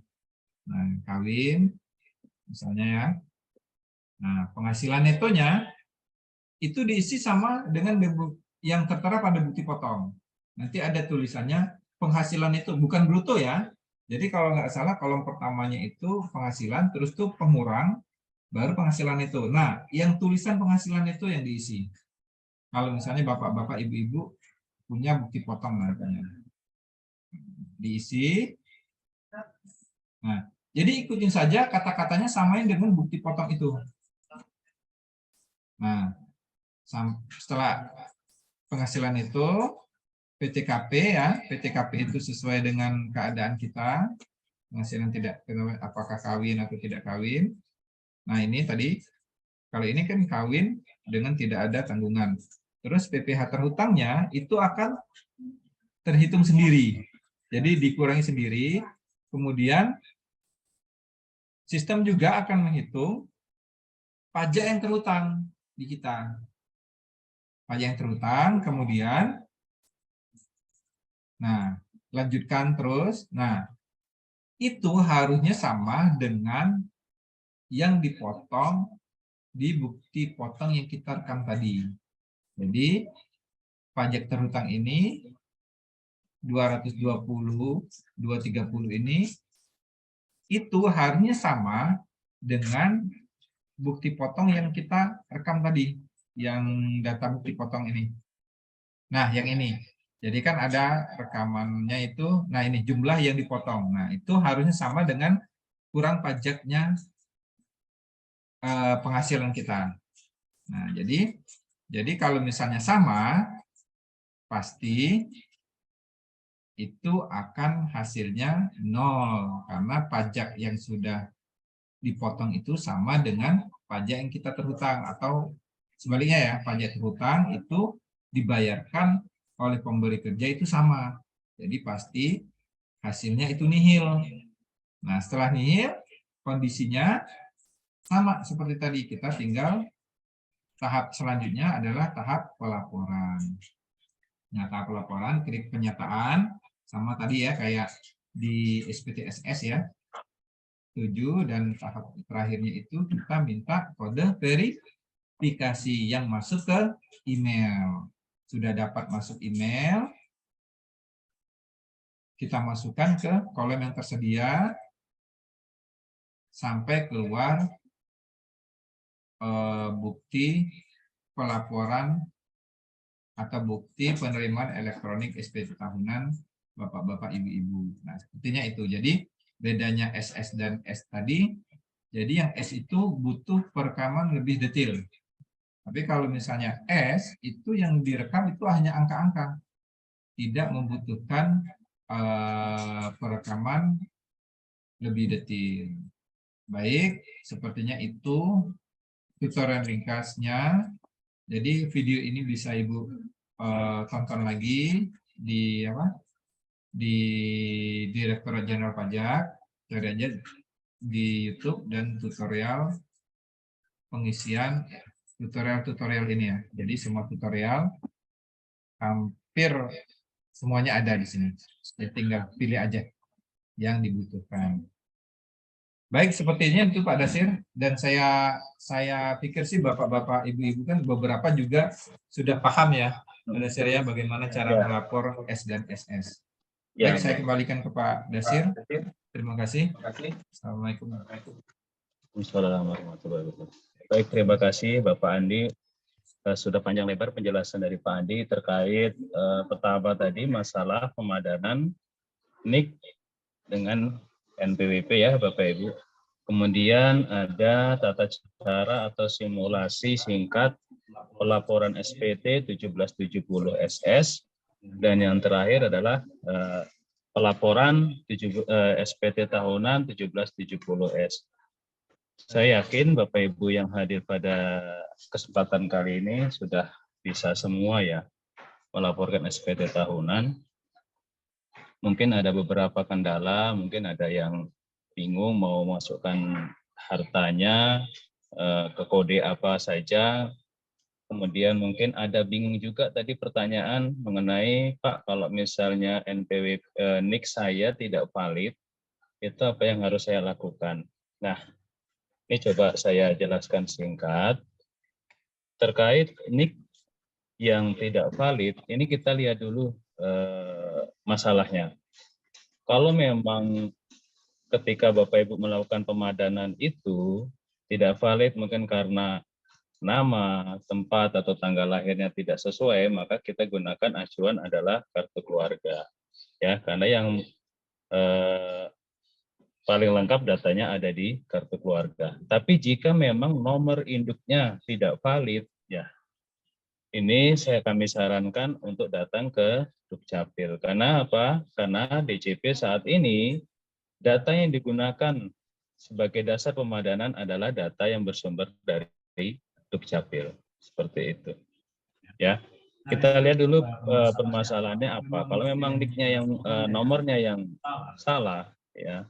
Nah, kawin misalnya ya. Nah, penghasilan netonya itu diisi sama dengan yang tertera pada bukti potong. Nanti ada tulisannya penghasilan itu, bukan bruto ya. Jadi kalau nggak salah kolom pertamanya itu penghasilan, terus tuh pengurang, baru penghasilan itu. Nah, yang tulisan penghasilan itu yang diisi. Kalau misalnya bapak-bapak, ibu-ibu punya bukti potong namanya, diisi. Nah, jadi ikutin saja kata-katanya, samain dengan bukti potong itu. Nah, setelah penghasilan itu PTKP ya, PTKP itu sesuai dengan keadaan kita, penghasilan tidak, apakah kawin atau tidak kawin. Nah, ini tadi kalau ini kan kawin dengan tidak ada tanggungan. Terus PPh terhutangnya itu akan terhitung sendiri. Jadi dikurangi sendiri, kemudian sistem juga akan menghitung pajak yang terhutang di kita. Pajak yang terhutang, kemudian, nah, lanjutkan terus. Nah, itu harusnya sama dengan yang dipotong di bukti potong yang kita rekam tadi. Jadi, pajak terhutang ini 220, 230 ini itu harusnya sama dengan bukti potong yang kita rekam tadi, yang data bukti potong ini. Nah, yang ini. Jadi kan ada rekamannya itu, nah ini jumlah yang dipotong. Nah, itu harusnya sama dengan kurang pajaknya penghasilan kita. Nah, jadi kalau misalnya sama, pasti itu akan hasilnya 0 karena pajak yang sudah dipotong itu sama dengan pajak yang kita terhutang, atau sebaliknya ya, pajak terhutang itu dibayarkan oleh pemberi kerja itu sama. Jadi pasti hasilnya itu nihil. Nah, setelah nihil, kondisinya sama seperti tadi, kita tinggal tahap selanjutnya adalah tahap pelaporan. Nah, tahap pelaporan, klik penyataan, sama tadi ya, kayak di SPTSS ya, 7, dan tahap terakhirnya itu kita minta kode verifikasi yang masuk ke email. Sudah dapat masuk email, kita masukkan ke kolom yang tersedia sampai keluar bukti pelaporan atau bukti penerimaan elektronik SPT tahunan Bapak-bapak, Ibu-ibu. Nah, sepertinya itu. Jadi bedanya SS dan S tadi, jadi yang S itu butuh perekaman lebih detail. Tapi kalau misalnya S, itu yang direkam itu hanya angka-angka. Tidak membutuhkan perekaman lebih detail. Baik, sepertinya itu tutorial ringkasnya. Jadi video ini bisa Ibu tonton lagi di Direktorat Jenderal Pajak, cari aja di YouTube, dan tutorial pengisian tutorial ini ya. Jadi semua tutorial hampir semuanya ada di sini. Jadi tinggal pilih aja yang dibutuhkan. Baik, sepertinya itu Pak Dasir, dan saya pikir sih Bapak-bapak, Ibu-ibu kan beberapa juga sudah paham ya, Pak Dasir ya, bagaimana cara melapor S dan SS. Baik, saya kembalikan ke Pak Dasir. Terima kasih. Assalamualaikum. Assalamualaikum warahmatullahi wabarakatuh. Baik, terima kasih Bapak Andi. Sudah panjang lebar penjelasan dari Pak Andi terkait pertama tadi masalah pemadanan NIK dengan NPWP ya Bapak Ibu. Kemudian ada tata cara atau simulasi singkat pelaporan SPT 1770 SS, dan yang terakhir adalah pelaporan SPT tahunan 1770S. Saya yakin Bapak Ibu yang hadir pada kesempatan kali ini sudah bisa semua ya melaporkan SPT tahunan. Mungkin ada beberapa kendala, mungkin ada yang bingung mau masukkan hartanya ke kode apa saja. Kemudian mungkin ada bingung juga tadi pertanyaan mengenai Pak, kalau misalnya NPWP NIK saya tidak valid, itu apa yang harus saya lakukan? Nah, ini coba saya jelaskan singkat. Terkait NIK yang tidak valid, ini kita lihat dulu masalahnya. Kalau memang ketika Bapak Ibu melakukan pemadanan itu tidak valid mungkin karena nama, tempat, atau tanggal lahirnya tidak sesuai, maka kita gunakan acuan adalah kartu keluarga. Ya, karena yang paling lengkap datanya ada di kartu keluarga. Tapi jika memang nomor induknya tidak valid, ya ini kami sarankan untuk datang ke Dukcapil. Karena apa? Karena DJP saat ini data yang digunakan sebagai dasar pemadanan adalah data yang bersumber dari Dukcapil. Seperti itu. Ya. kita lihat dulu permasalahannya apa. Kalau memang nicknya yang nomornya yang salah, ya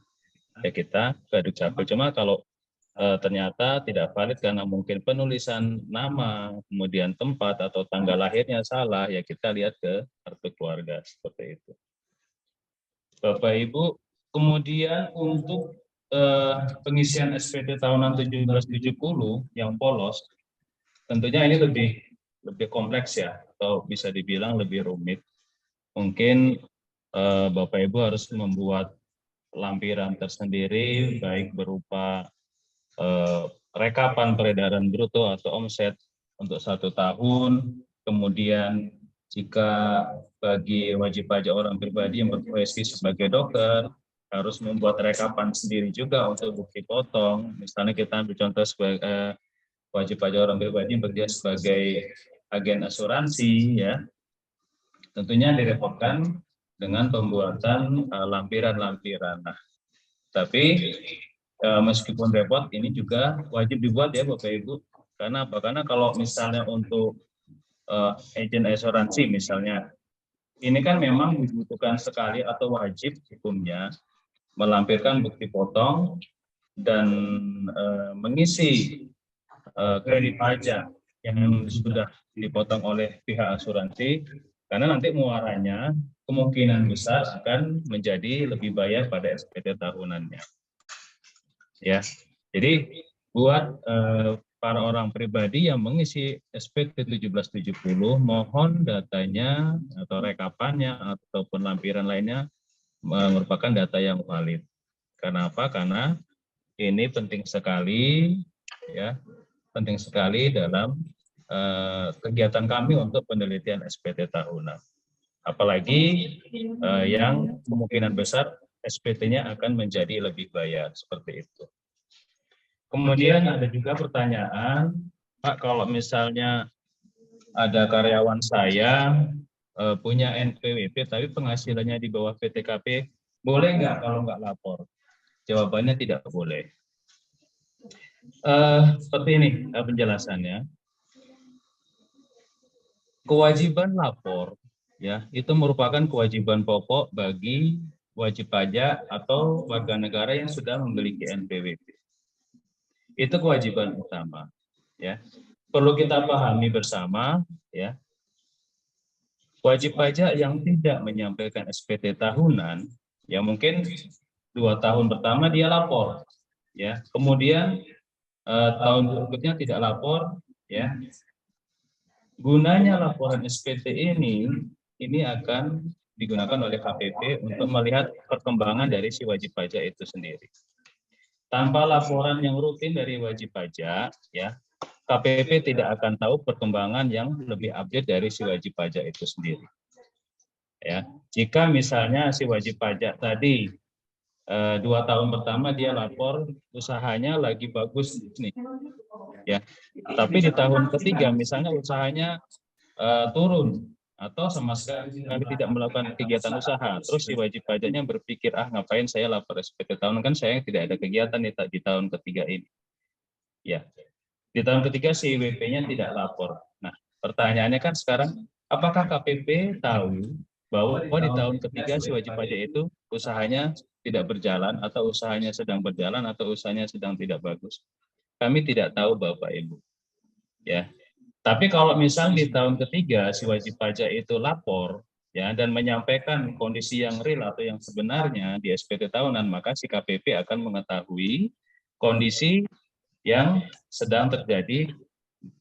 kita ke Dukcapil. Cuma kalau ternyata tidak valid karena mungkin penulisan nama, kemudian tempat atau tanggal lahirnya salah, ya kita lihat ke kartu keluarga seperti itu. Bapak Ibu, kemudian untuk pengisian SPT tahunan 1770 yang polos, tentunya ini lebih kompleks ya, atau bisa dibilang lebih rumit. Mungkin Bapak Ibu harus membuat lampiran tersendiri, baik berupa rekapan peredaran bruto atau omset untuk 1 tahun, kemudian jika bagi wajib pajak orang pribadi yang berprofesi sebagai dokter, harus membuat rekapan sendiri juga untuk bukti potong. Misalnya kita ambil contoh sebagai wajib pajak orang pribadi yang bekerja sebagai agen asuransi, ya tentunya direpotkan dengan pembuatan lampiran-lampiran. Nah, tapi meskipun repot, ini juga wajib dibuat ya Bapak Ibu. Karena apa? Karena kalau misalnya untuk agen asuransi misalnya, ini kan memang dibutuhkan sekali atau wajib hukumnya melampirkan bukti potong dan mengisi kredit pajak yang sudah dipotong oleh pihak asuransi, karena nanti muaranya kemungkinan besar akan menjadi lebih bayar pada SPT tahunannya. Ya, jadi buat para orang pribadi yang mengisi SPT 1770, mohon datanya atau rekapannya ataupun lampiran lainnya merupakan data yang valid. Karena apa? Karena ini penting sekali, ya, penting sekali dalam kegiatan kami untuk penelitian SPT tahunan. Apalagi yang kemungkinan besar SPT-nya akan menjadi lebih bayar, seperti itu. Kemudian ada juga pertanyaan, Pak, kalau misalnya ada karyawan saya punya NPWP tapi penghasilannya di bawah PTKP, boleh nggak kalau nggak lapor? Jawabannya tidak boleh. Seperti ini penjelasannya. Kewajiban lapor, ya, itu merupakan kewajiban pokok bagi wajib pajak atau warga negara yang sudah memiliki NPWP. Itu kewajiban utama, ya. Perlu kita pahami bersama, ya. Wajib pajak yang tidak menyampaikan SPT tahunan, ya mungkin 2 tahun pertama dia lapor, ya. Kemudian tahun berikutnya tidak lapor, ya. Gunanya laporan SPT ini akan digunakan oleh KPP untuk melihat perkembangan dari si wajib pajak itu sendiri. Tanpa laporan yang rutin dari wajib pajak, ya, KPP tidak akan tahu perkembangan yang lebih update dari si wajib pajak itu sendiri. Ya, jika misalnya si wajib pajak tadi 2 tahun pertama dia lapor usahanya lagi bagus nih, ya, tapi di tahun ketiga misalnya usahanya turun atau sama sekali tidak melakukan kegiatan usaha, terus si wajib pajaknya berpikir, ngapain saya lapor SPT tahunan, kan saya tidak ada kegiatan di tahun ketiga ini. Ya, di tahun ketiga si WP-nya tidak lapor. Nah, pertanyaannya kan sekarang, apakah KPP tahu bahwa di tahun ketiga si wajib pajak itu usahanya tidak berjalan, atau usahanya sedang berjalan, atau usahanya sedang tidak bagus? Kami tidak tahu Bapak Ibu. Ya, tapi kalau misal di tahun ketiga si wajib pajak itu lapor, ya, dan menyampaikan kondisi yang real atau yang sebenarnya di SPT tahunan, maka si KPP akan mengetahui kondisi yang sedang terjadi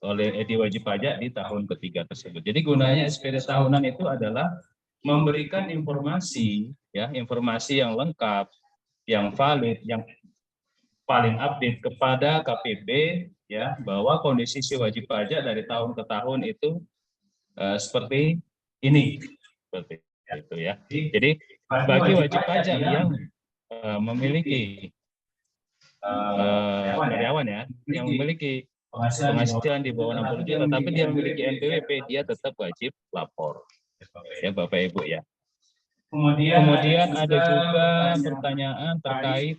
oleh di wajib pajak di tahun ketiga tersebut. Jadi gunanya SPT tahunan itu adalah memberikan informasi, ya, informasi yang lengkap, yang valid, yang paling update kepada KPP, ya, bahwa kondisi si wajib pajak dari tahun ke tahun itu seperti ini, seperti itu, ya. Jadi bagi wajib pajak yang memiliki karyawan, ya, yang memiliki penghasilan di bawah 60 juta, tapi dia memiliki NPWP, dia tetap wajib lapor, ya Bapak Ibu, ya. Kemudian ada juga pertanyaan terkait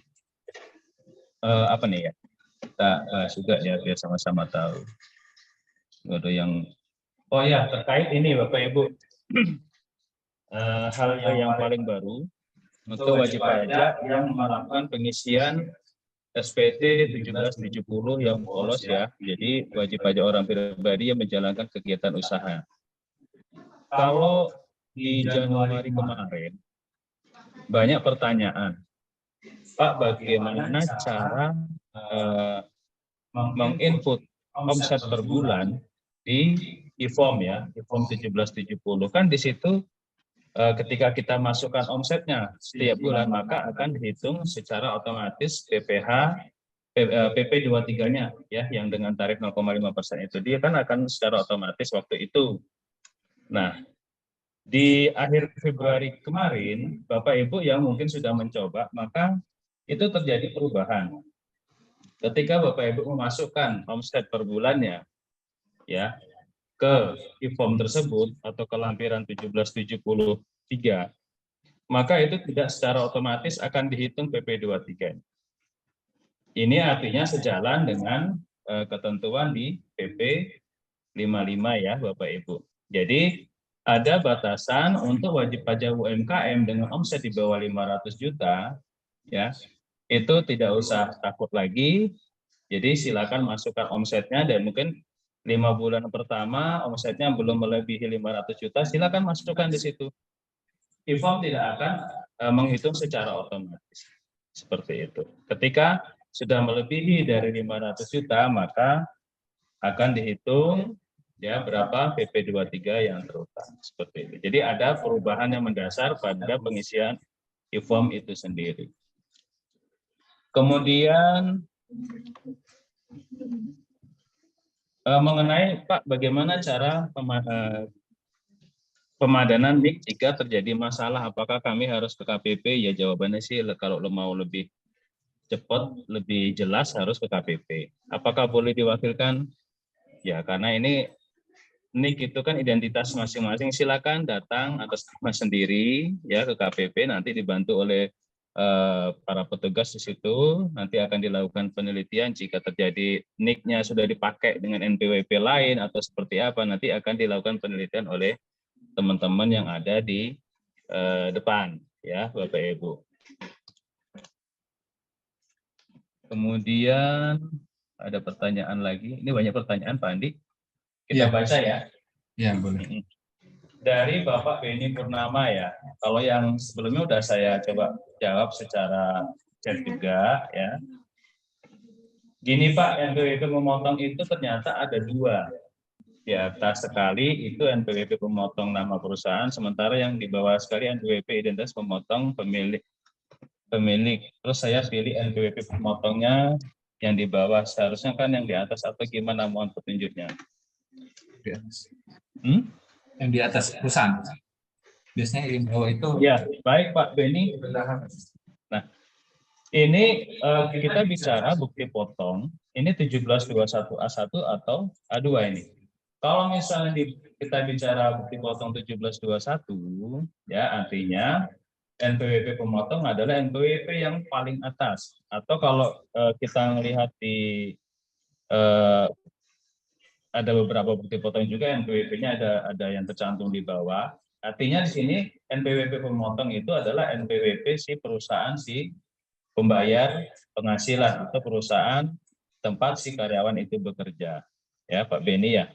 apa nih, ya, kita bahas juga ya biar sama-sama tahu. Ada yang Oh ya, terkait ini Bapak Ibu, hal yang paling baru untuk wajib pajak yang melakukan pengisian SPT 1770 yang polos ya. Jadi wajib pajak orang pribadi yang menjalankan kegiatan usaha. Kalau di Januari kemarin banyak pertanyaan, Pak, bagaimana cara menginput omset per bulan di IFOM ya, IFOM 1770. Kan di situ ketika kita masukkan omsetnya setiap bulan, maka akan dihitung secara otomatis PPh, PP 23-nya ya, yang dengan tarif 0,5% itu dia kan akan secara otomatis waktu itu. Nah, di akhir Februari kemarin, Bapak Ibu yang mungkin sudah mencoba, maka itu terjadi perubahan. Ketika Bapak Ibu memasukkan omset per bulannya ya ke IFOM tersebut atau ke lampiran 1773, maka itu tidak secara otomatis akan dihitung PP 23. Ini artinya sejalan dengan ketentuan di PP 55 ya Bapak Ibu. Jadi ada batasan untuk wajib pajak UMKM dengan omset di bawah 500 juta ya. Itu tidak usah takut lagi. Jadi silakan masukkan omsetnya dan mungkin 5 bulan pertama omsetnya belum melebihi 500 juta, silakan masukkan di situ. IFOM tidak akan menghitung secara otomatis. Seperti itu. Ketika sudah melebihi dari 500 juta, maka akan dihitung ya berapa PP 23 yang terutang. Seperti itu. Jadi ada perubahan yang mendasar pada pengisian IFOM itu sendiri. Kemudian mengenai Pak, bagaimana cara pemadanan NIK jika terjadi masalah, apakah kami harus ke KPP? Ya jawabannya sih kalau mau lebih cepat, lebih jelas harus ke KPP. Apakah boleh diwakilkan? Ya karena ini NIK itu kan identitas masing-masing, silakan datang atas nama sendiri ya ke KPP, nanti dibantu oleh para petugas di situ, nanti akan dilakukan penelitian jika terjadi NIK-nya sudah dipakai dengan NPWP lain atau seperti apa, nanti akan dilakukan penelitian oleh teman-teman yang ada di depan ya Bapak Ibu. Kemudian ada pertanyaan lagi, ini banyak pertanyaan Pak Andi, kita baca ya. Ya boleh. Dari Bapak Beni Purnama ya, kalau yang sebelumnya udah saya coba jawab secara chat juga ya. Gini Pak, NPWP memotong itu ternyata ada dua. Di atas sekali itu NPWP pemotong nama perusahaan, sementara yang di bawah sekali NPWP identitas pemotong pemilik. Terus saya pilih NPWP pemotongnya yang di bawah, seharusnya kan yang di atas atau gimana, mohon petunjuknya. Di atas. Yang di atas perusahaan. Biasanya yang bawah itu. Ya, baik Pak Beni. Nah, ini kita bicara bukti potong, ini 1721A1 atau A2 ini. Kalau misalnya kita bicara bukti potong 1721, ya artinya NPWP pemotong adalah NPWP yang paling atas. Atau kalau kita melihat di ada beberapa bukti potong juga NPWP-nya ada yang tercantum di bawah. Artinya di sini NPWP pemotong itu adalah NPWP si perusahaan si pembayar penghasilan atau perusahaan tempat si karyawan itu bekerja. Ya, Pak Beni ya.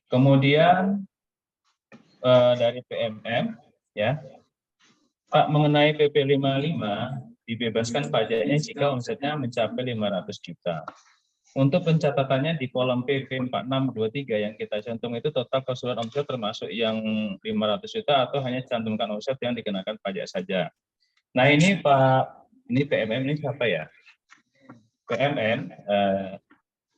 Kemudian dari PMM ya. Pak, mengenai PP 55 dibebaskan pajaknya jika omsetnya mencapai 500 juta. Untuk pencatatannya di kolom PP 4623 yang kita cantum itu total keseluruhan omset termasuk yang 500 juta atau hanya cantumkan omset yang dikenakan pajak saja. Nah ini Pak, ini PMM ini siapa ya? PMM,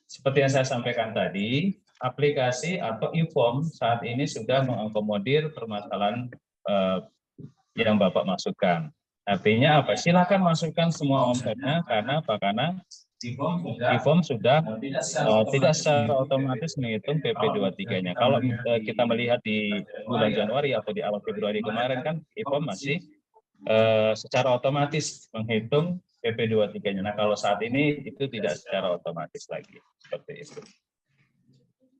seperti yang saya sampaikan tadi, aplikasi atau IFOM saat ini sudah mengakomodir permasalahan yang Bapak masukkan. Artinya apa? Silakan masukkan semua omsetnya, karena apa? Karena IFOM sudah tidak secara otomatis menghitung PP 23-nya. Kalau kita melihat di bulan Januari atau di awal Februari kemarin kan IFOM masih secara otomatis menghitung PP 23-nya. Nah, kalau saat ini itu tidak secara otomatis lagi seperti itu.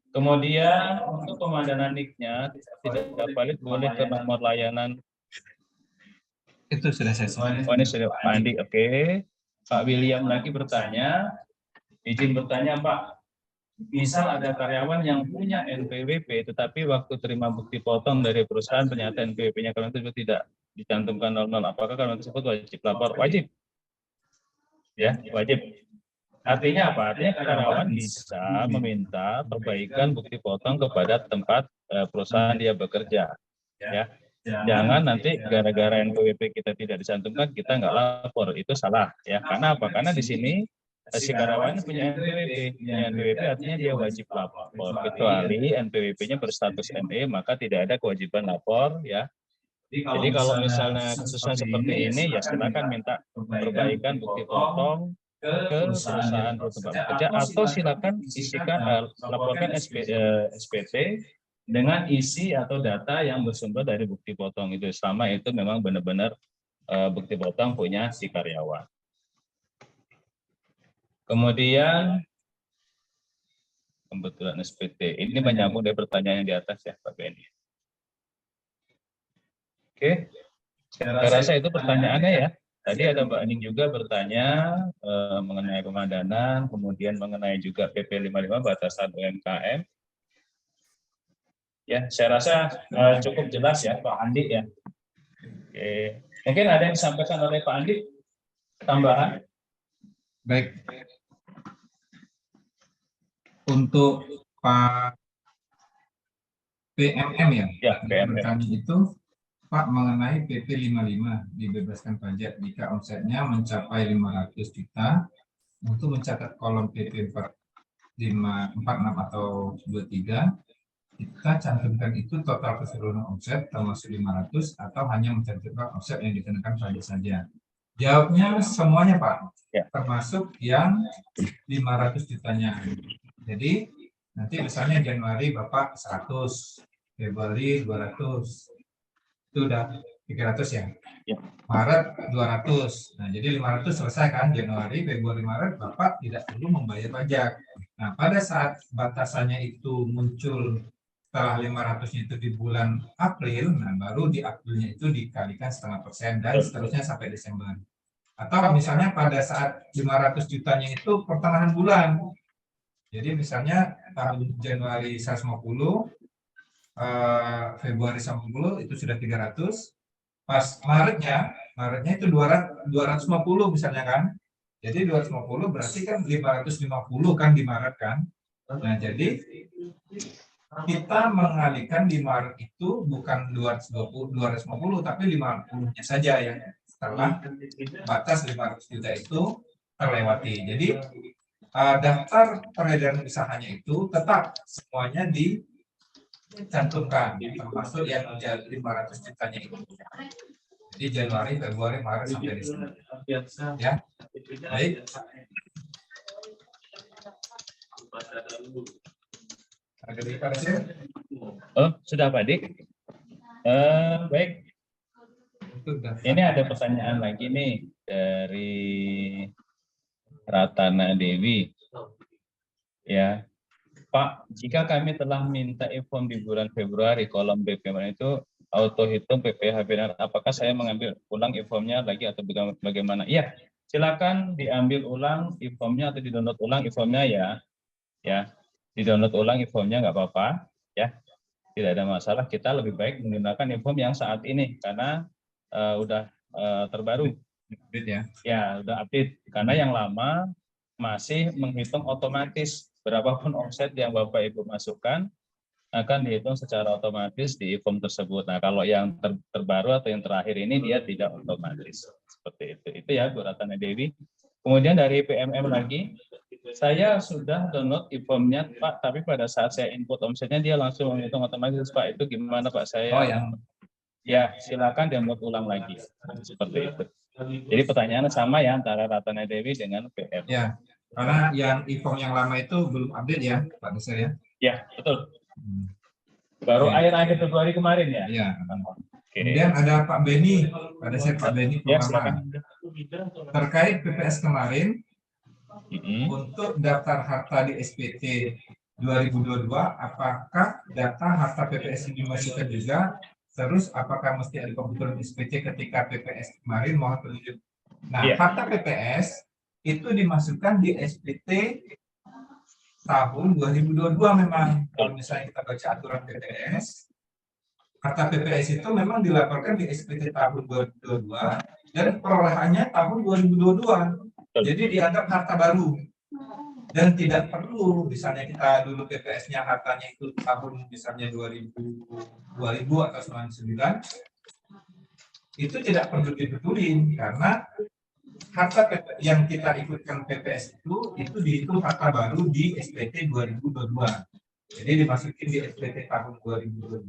Kemudian untuk pemandangan NIK-nya tidak valid boleh ke nomor layanan. Itu sudah saya. Oh, ini sudah Pak Andi, oke. Pak William lagi bertanya, izin bertanya Pak, misal ada karyawan yang punya NPWP, tetapi waktu terima bukti potong dari perusahaan ternyata NPWP-nya karyawan tersebut tidak dicantumkan 00, apakah karyawan tersebut wajib lapor? Wajib. Ya, wajib. Artinya apa? Artinya karyawan bisa meminta perbaikan bukti potong kepada tempat perusahaan dia bekerja. Ya, jangan nanti gara-gara NPWP kita tidak dicantumkan kita nggak lapor, itu salah. Ya, karena apa? Karena di sini si karyawan punya NPWP artinya dia wajib lapor. Kecuali NPWP-nya berstatus ME, maka tidak ada kewajiban lapor. Ya. Jadi kalau misalnya kasusnya seperti ini, ya silakan minta perbaikan bukti potong ke perusahaan atau tempat bekerja, atau silakan isikan laporkan SPT dengan isi atau data yang bersumber dari bukti potong itu, selama itu memang benar-benar bukti potong punya si karyawan. Kemudian kebetulan SPT ini menyambung dari pertanyaan yang di atas ya Pak Benny. Oke, saya rasa itu pertanyaannya ya. Tadi ada Mbak Aning juga bertanya mengenai pemadanan, kemudian mengenai juga PP 55 batasan UMKM. Ya, saya rasa cukup jelas ya Pak Andi ya. Oke. Mungkin ada yang disampaikan oleh Pak Andi tambahan. Baik. Untuk Pak PMM ya, Ya, PMM. bertanya itu Pak mengenai PP 55 dibebaskan pajak jika omsetnya mencapai 500 juta untuk mencatat kolom PP 46 atau 23 kita cantumkan itu total keseluruhan omset termasuk 500 atau hanya mencantumkan omset yang dikenakan pajak saja. Jawabnya semuanya Pak, ya. Termasuk yang 500 jutanya. Jadi nanti misalnya Januari Bapak 100, Februari 200, itu udah 300 ya. Maret 200. Nah, jadi 500 selesai kan, Januari, Februari, Maret Bapak tidak perlu membayar pajak. Nah, pada saat batasannya itu muncul setelah 500-nya itu di bulan April, nah baru di Aprilnya itu dikalikan 0,5% dan seterusnya sampai Desember. Atau misalnya pada saat 500 jutanya itu pertengahan bulan. Jadi misalnya tahun Januari 150, Februari 150 itu sudah 300. Pas Maretnya itu 250 misalnya kan. Jadi 250 berarti kan 550 kan di Maret kan. Nah, jadi kita mengalihkan di Maret itu bukan 250 tapi 50-nya saja yang setelah batas 500 juta itu terlewati. Jadi daftar peredaran usahanya itu tetap semuanya dicantumkan, termasuk yang 500 jutanya itu. Jadi Januari, Februari, Maret sampai Desember. Ya, baik. Oh, sudah Pak Dik. Baik. Ini ada pertanyaan lagi nih dari Ratana Dewi. Ya, Pak, jika kami telah minta e-form di bulan Februari, kolom BPM itu auto hitung PPh benar, apakah saya mengambil ulang e-formnya lagi atau bagaimana? Iya, silakan diambil ulang e-formnya atau di-download ulang e-formnya ya. Ya, di-download ulang e-formnya nggak apa-apa, ya. Tidak ada masalah. Kita lebih baik menggunakan e-form yang saat ini karena udah terbaru. Update ya. Ya, udah update. Karena yang lama masih menghitung otomatis berapapun omset yang Bapak Ibu masukkan akan dihitung secara otomatis di e-form tersebut. Nah, kalau yang terbaru atau yang terakhir ini dia tidak otomatis. Seperti itu. Itu ya Bu Ratana Dewi. Kemudian dari PMM lagi, saya sudah download e-formnya Pak, tapi pada saat saya input omsetnya dia langsung menghitung otomatis Pak. Itu gimana Pak saya? Oh yang ya silakan download ulang lagi. Seperti itu. Jadi pertanyaannya sama ya antara Ratana Dewi dengan PM. Ya, karena yang e-form yang lama itu belum update ya Pak Desir ya? Ya, betul. Baru akhir-akhir Februari kemarin ya? Iya. Kemudian ada Pak Beni, pada saya Pak Beni Ya, Purnama. silakan. Terkait PPS kemarin, Mm-mm. untuk daftar harta di SPT 2022, apakah data harta PPS ini dimasukkan juga? Terus apakah mesti ada kebutuhan SPT ketika PPS kemarin mohon penunjuk? Nah, Iya. harta PPS itu dimasukkan di SPT tahun 2022 memang. Kalau misalnya kita baca aturan PPS, harta PPS itu memang dilaporkan di SPT tahun 2022 dan perolehannya tahun 2022. Jadi dianggap harta baru. Dan tidak perlu misalnya kita dulu PPS-nya hartanya itu tahun misalnya 2000 atau 99, itu tidak perlu dibetulin karena harta yang kita ikutkan PPS itu dihitung harta baru di SPT 2022. Jadi dimasukin di SPT tahun 2022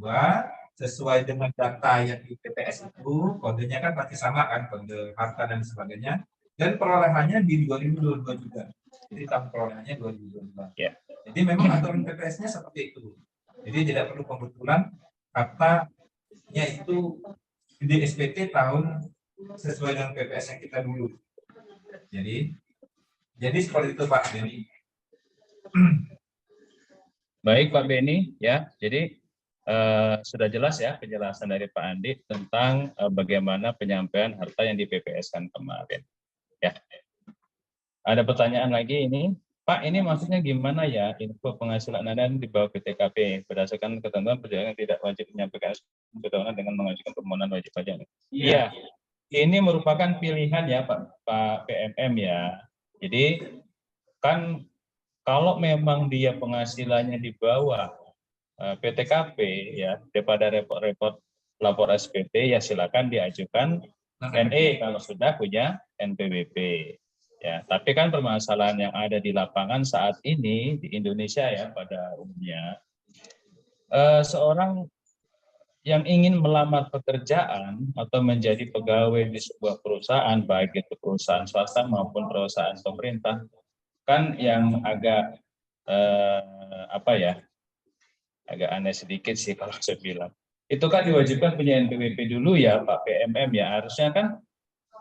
sesuai dengan data yang di PPS itu, kodenya kan pasti sama kan, kode harta dan sebagainya, dan perolehannya di 2022 juga. Jadi tahun perolehannya 2022. Ya. Jadi memang aturan PPS-nya seperti itu. Jadi tidak perlu pembetulan hartanya itu di SPT tahun sesuai dengan PPS yang kita dulu. Jadi seperti itu Pak Beni. Baik Pak Beni, ya. Jadi sudah jelas ya penjelasan dari Pak Andi tentang bagaimana penyampaian harta yang di PPS-kan kemarin. Ya. Ada pertanyaan lagi ini, Pak, ini maksudnya gimana ya info penghasilan Anda di bawah PTKP berdasarkan ketentuan perjalanan tidak wajib menyampaikan ketahuan dengan mengajukan permohonan wajib pajak? Iya. Ini merupakan pilihan ya Pak PMM ya. Jadi kan kalau memang dia penghasilannya di bawah PTKP ya, daripada repot-repot lapor SPT ya silakan diajukan NE kalau sudah punya NPWP. Ya, tapi kan permasalahan yang ada di lapangan saat ini di Indonesia ya pada umumnya seorang yang ingin melamar pekerjaan atau menjadi pegawai di sebuah perusahaan, baik itu perusahaan swasta maupun perusahaan pemerintah, kan yang agak agak aneh sedikit sih kalau saya bilang. Itu kan diwajibkan punya NPWP dulu ya Pak PMM ya. Harusnya kan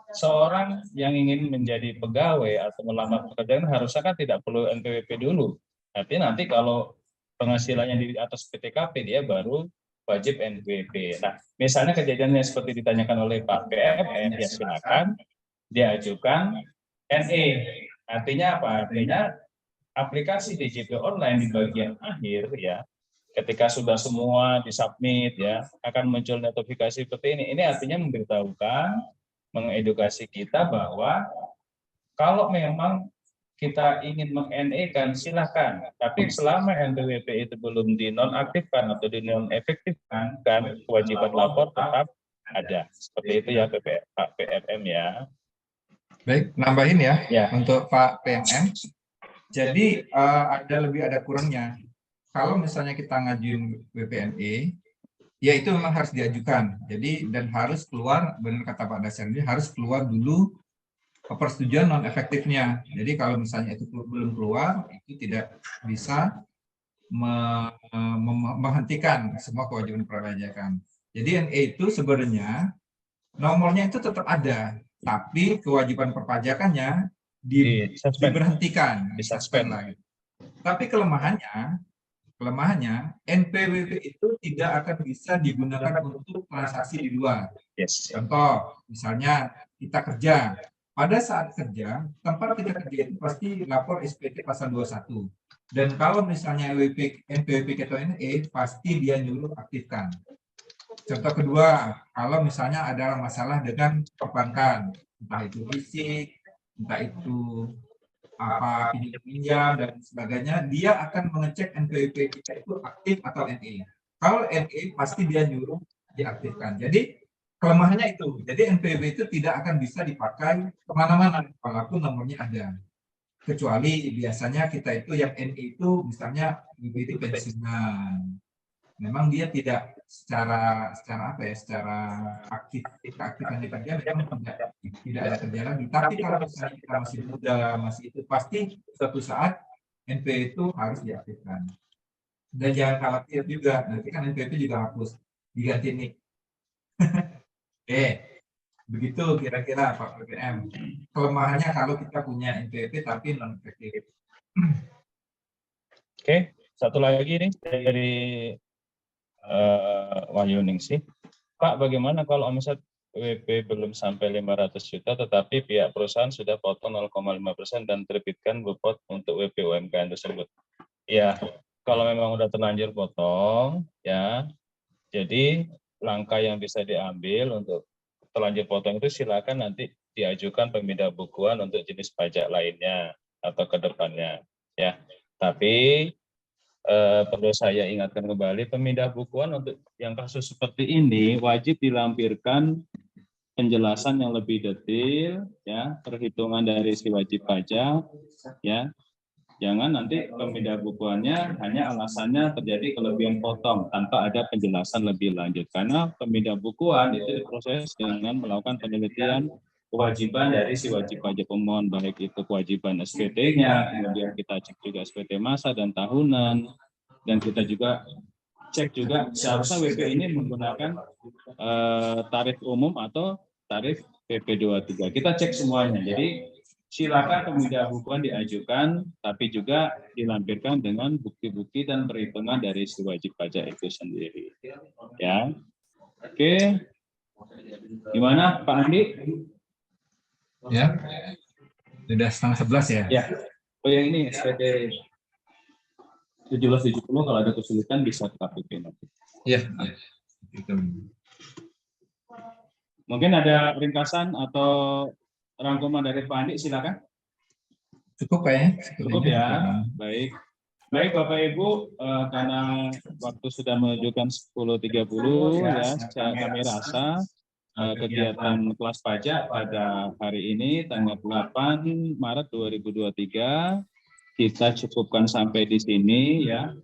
seorang yang ingin menjadi pegawai atau melamar pekerjaan harusnya kan tidak perlu NPWP dulu. Tapi nanti kalau penghasilannya di atas PTKP dia baru wajib NPWP. Nah, misalnya kejadiannya seperti ditanyakan oleh Pak PMM, ya silakan diajukan NE. Artinya apa? Artinya aplikasi DJP online di bagian akhir ya, ketika sudah semua disubmit ya, akan muncul notifikasi seperti ini. Ini artinya memberitahukan, mengedukasi kita bahwa kalau memang kita ingin meng-NE-kan silahkan, tapi selama NPWP itu belum dinonaktifkan atau dinonefektifkan, kan kewajiban lapor tetap ada. Seperti itu ya Pak PMM ya. Baik, nambahin ya untuk Pak PMM. Jadi ada kurangnya. Kalau misalnya kita ngajuin WPNE, ya itu memang harus diajukan. Jadi dan harus keluar, benar kata Pak Dasardi, harus keluar dulu persetujuan non efektifnya. Jadi kalau misalnya itu belum keluar, itu tidak bisa menghentikan semua kewajiban perpajakan. Jadi NE itu sebenarnya nomornya itu tetap ada, tapi kewajiban perpajakannya diberhentikan, disuspend lagi. Tapi kelemahannya NPWP itu tidak akan bisa digunakan untuk transaksi di luar. Contoh, misalnya kita kerja. Pada saat kerja, tempat kita kerja itu pasti lapor SPT pasal 21. Dan kalau misalnya NPWP atau NE, pasti dia nyuruh aktifkan. Contoh kedua, kalau misalnya ada masalah dengan perbankan, entah itu fisik, entah itu pinjam dan sebagainya, dia akan mengecek NPWP kita itu aktif atau NE. Kalau NE pasti dia nyuruh diaktifkan. Jadi kelemahannya itu. Jadi NPWP itu tidak akan bisa dipakai kemana-mana walaupun nomornya ada. Kecuali biasanya kita itu yang NE itu misalnya BPT pensiunan. Memang dia tidak secara aktif keaktifan kerja memang tidak ada kerja lagi. Tapi kalau misalnya kita masih muda, masih itu pasti suatu saat NPWP itu harus diaktifkan. Dan jangan khawatir juga, nanti kan NPWP juga hapus, diganti NIK. Oke, begitu kira-kira Pak PPM. Kelemahannya kalau kita punya NPWP tapi non efektif. Oke, satu lagi nih dari Wahyuningsih. Pak, bagaimana kalau omset WP belum sampai 500 juta, tetapi pihak perusahaan sudah potong 0,5% dan terbitkan bupot untuk WP UMKM tersebut? Ya, kalau memang udah terlanjur potong, ya, jadi langkah yang bisa diambil untuk terlanjur potong itu silakan nanti diajukan pemindah bukuan untuk jenis pajak lainnya atau ke depannya, ya. Tapi perlu saya ingatkan kembali, pemindah bukuan untuk yang kasus seperti ini wajib dilampirkan penjelasan yang lebih detail, ya, perhitungan dari si wajib pajak, ya. Jangan nanti pemindah bukuannya hanya alasannya terjadi kelebihan potong tanpa ada penjelasan lebih lanjut. Karena pemindah bukuan itu diproses dengan melakukan penelitian kewajiban dari si wajib pajak pemohon, baik itu kewajiban SPT-nya, kemudian kita cek juga SPT masa dan tahunan, dan kita juga cek juga seharusnya WP ini menggunakan tarif umum atau tarif PP23. Kita cek semuanya. Jadi silakan pemindah bukuan diajukan, tapi juga dilampirkan dengan bukti-bukti dan perhitungan dari si wajib pajak itu sendiri. Ya, oke. Gimana, Pak Andi? Ya, sudah 10:30 ya. Ya. Oh, yang ini SPT 1770 kalau ada kesulitan bisa ke KPP nanti. Iya. Mungkin ada ringkasan atau rangkuman dari Pak Andi, silakan. Cukup kayaknya. Cukup ya. Baik. Baik Bapak Ibu, karena waktu sudah menunjukkan 10.30 ya, kami rasa kegiatan kelas pajak pada hari ini tanggal 8 Maret 2023 kita cukupkan sampai di sini ya.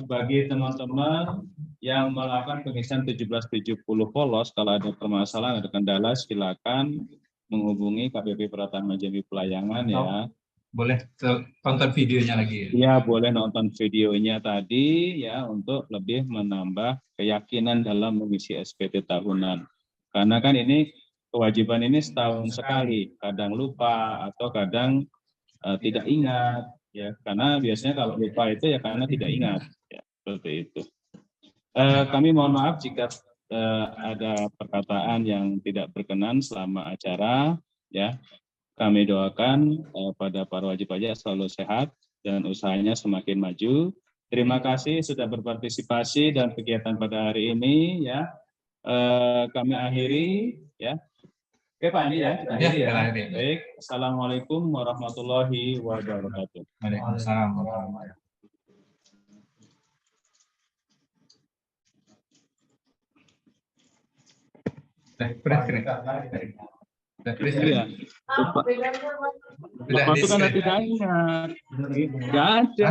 Bagi teman-teman yang melakukan pengisian 1770 polos, kalau ada permasalahan, ada kendala, silakan menghubungi KPP Pratama Jambi Pelayangan ya. Boleh tonton videonya lagi. Ya, boleh nonton videonya tadi ya untuk lebih menambah keyakinan dalam mengisi SPT tahunan. Karena kan ini kewajiban ini setahun sekali, kadang lupa atau kadang tidak ingat ya. Karena biasanya kalau lupa itu ya karena tidak ingat ya, seperti itu. Kami mohon maaf jika ada perkataan yang tidak berkenan selama acara ya. Kami doakan pada para wajib pajak selalu sehat dan usahanya semakin maju. Terima kasih sudah berpartisipasi dalam kegiatan pada hari ini ya. Kami akhiri ya. Oke Pak Andi ya. Ya. Baik. Assalamualaikum warahmatullahi wabarakatuh. Waalaikumsalam warahmatullahi wabarakatuh. Iya. Bapak itu kan tidak ingat. Tidak ada.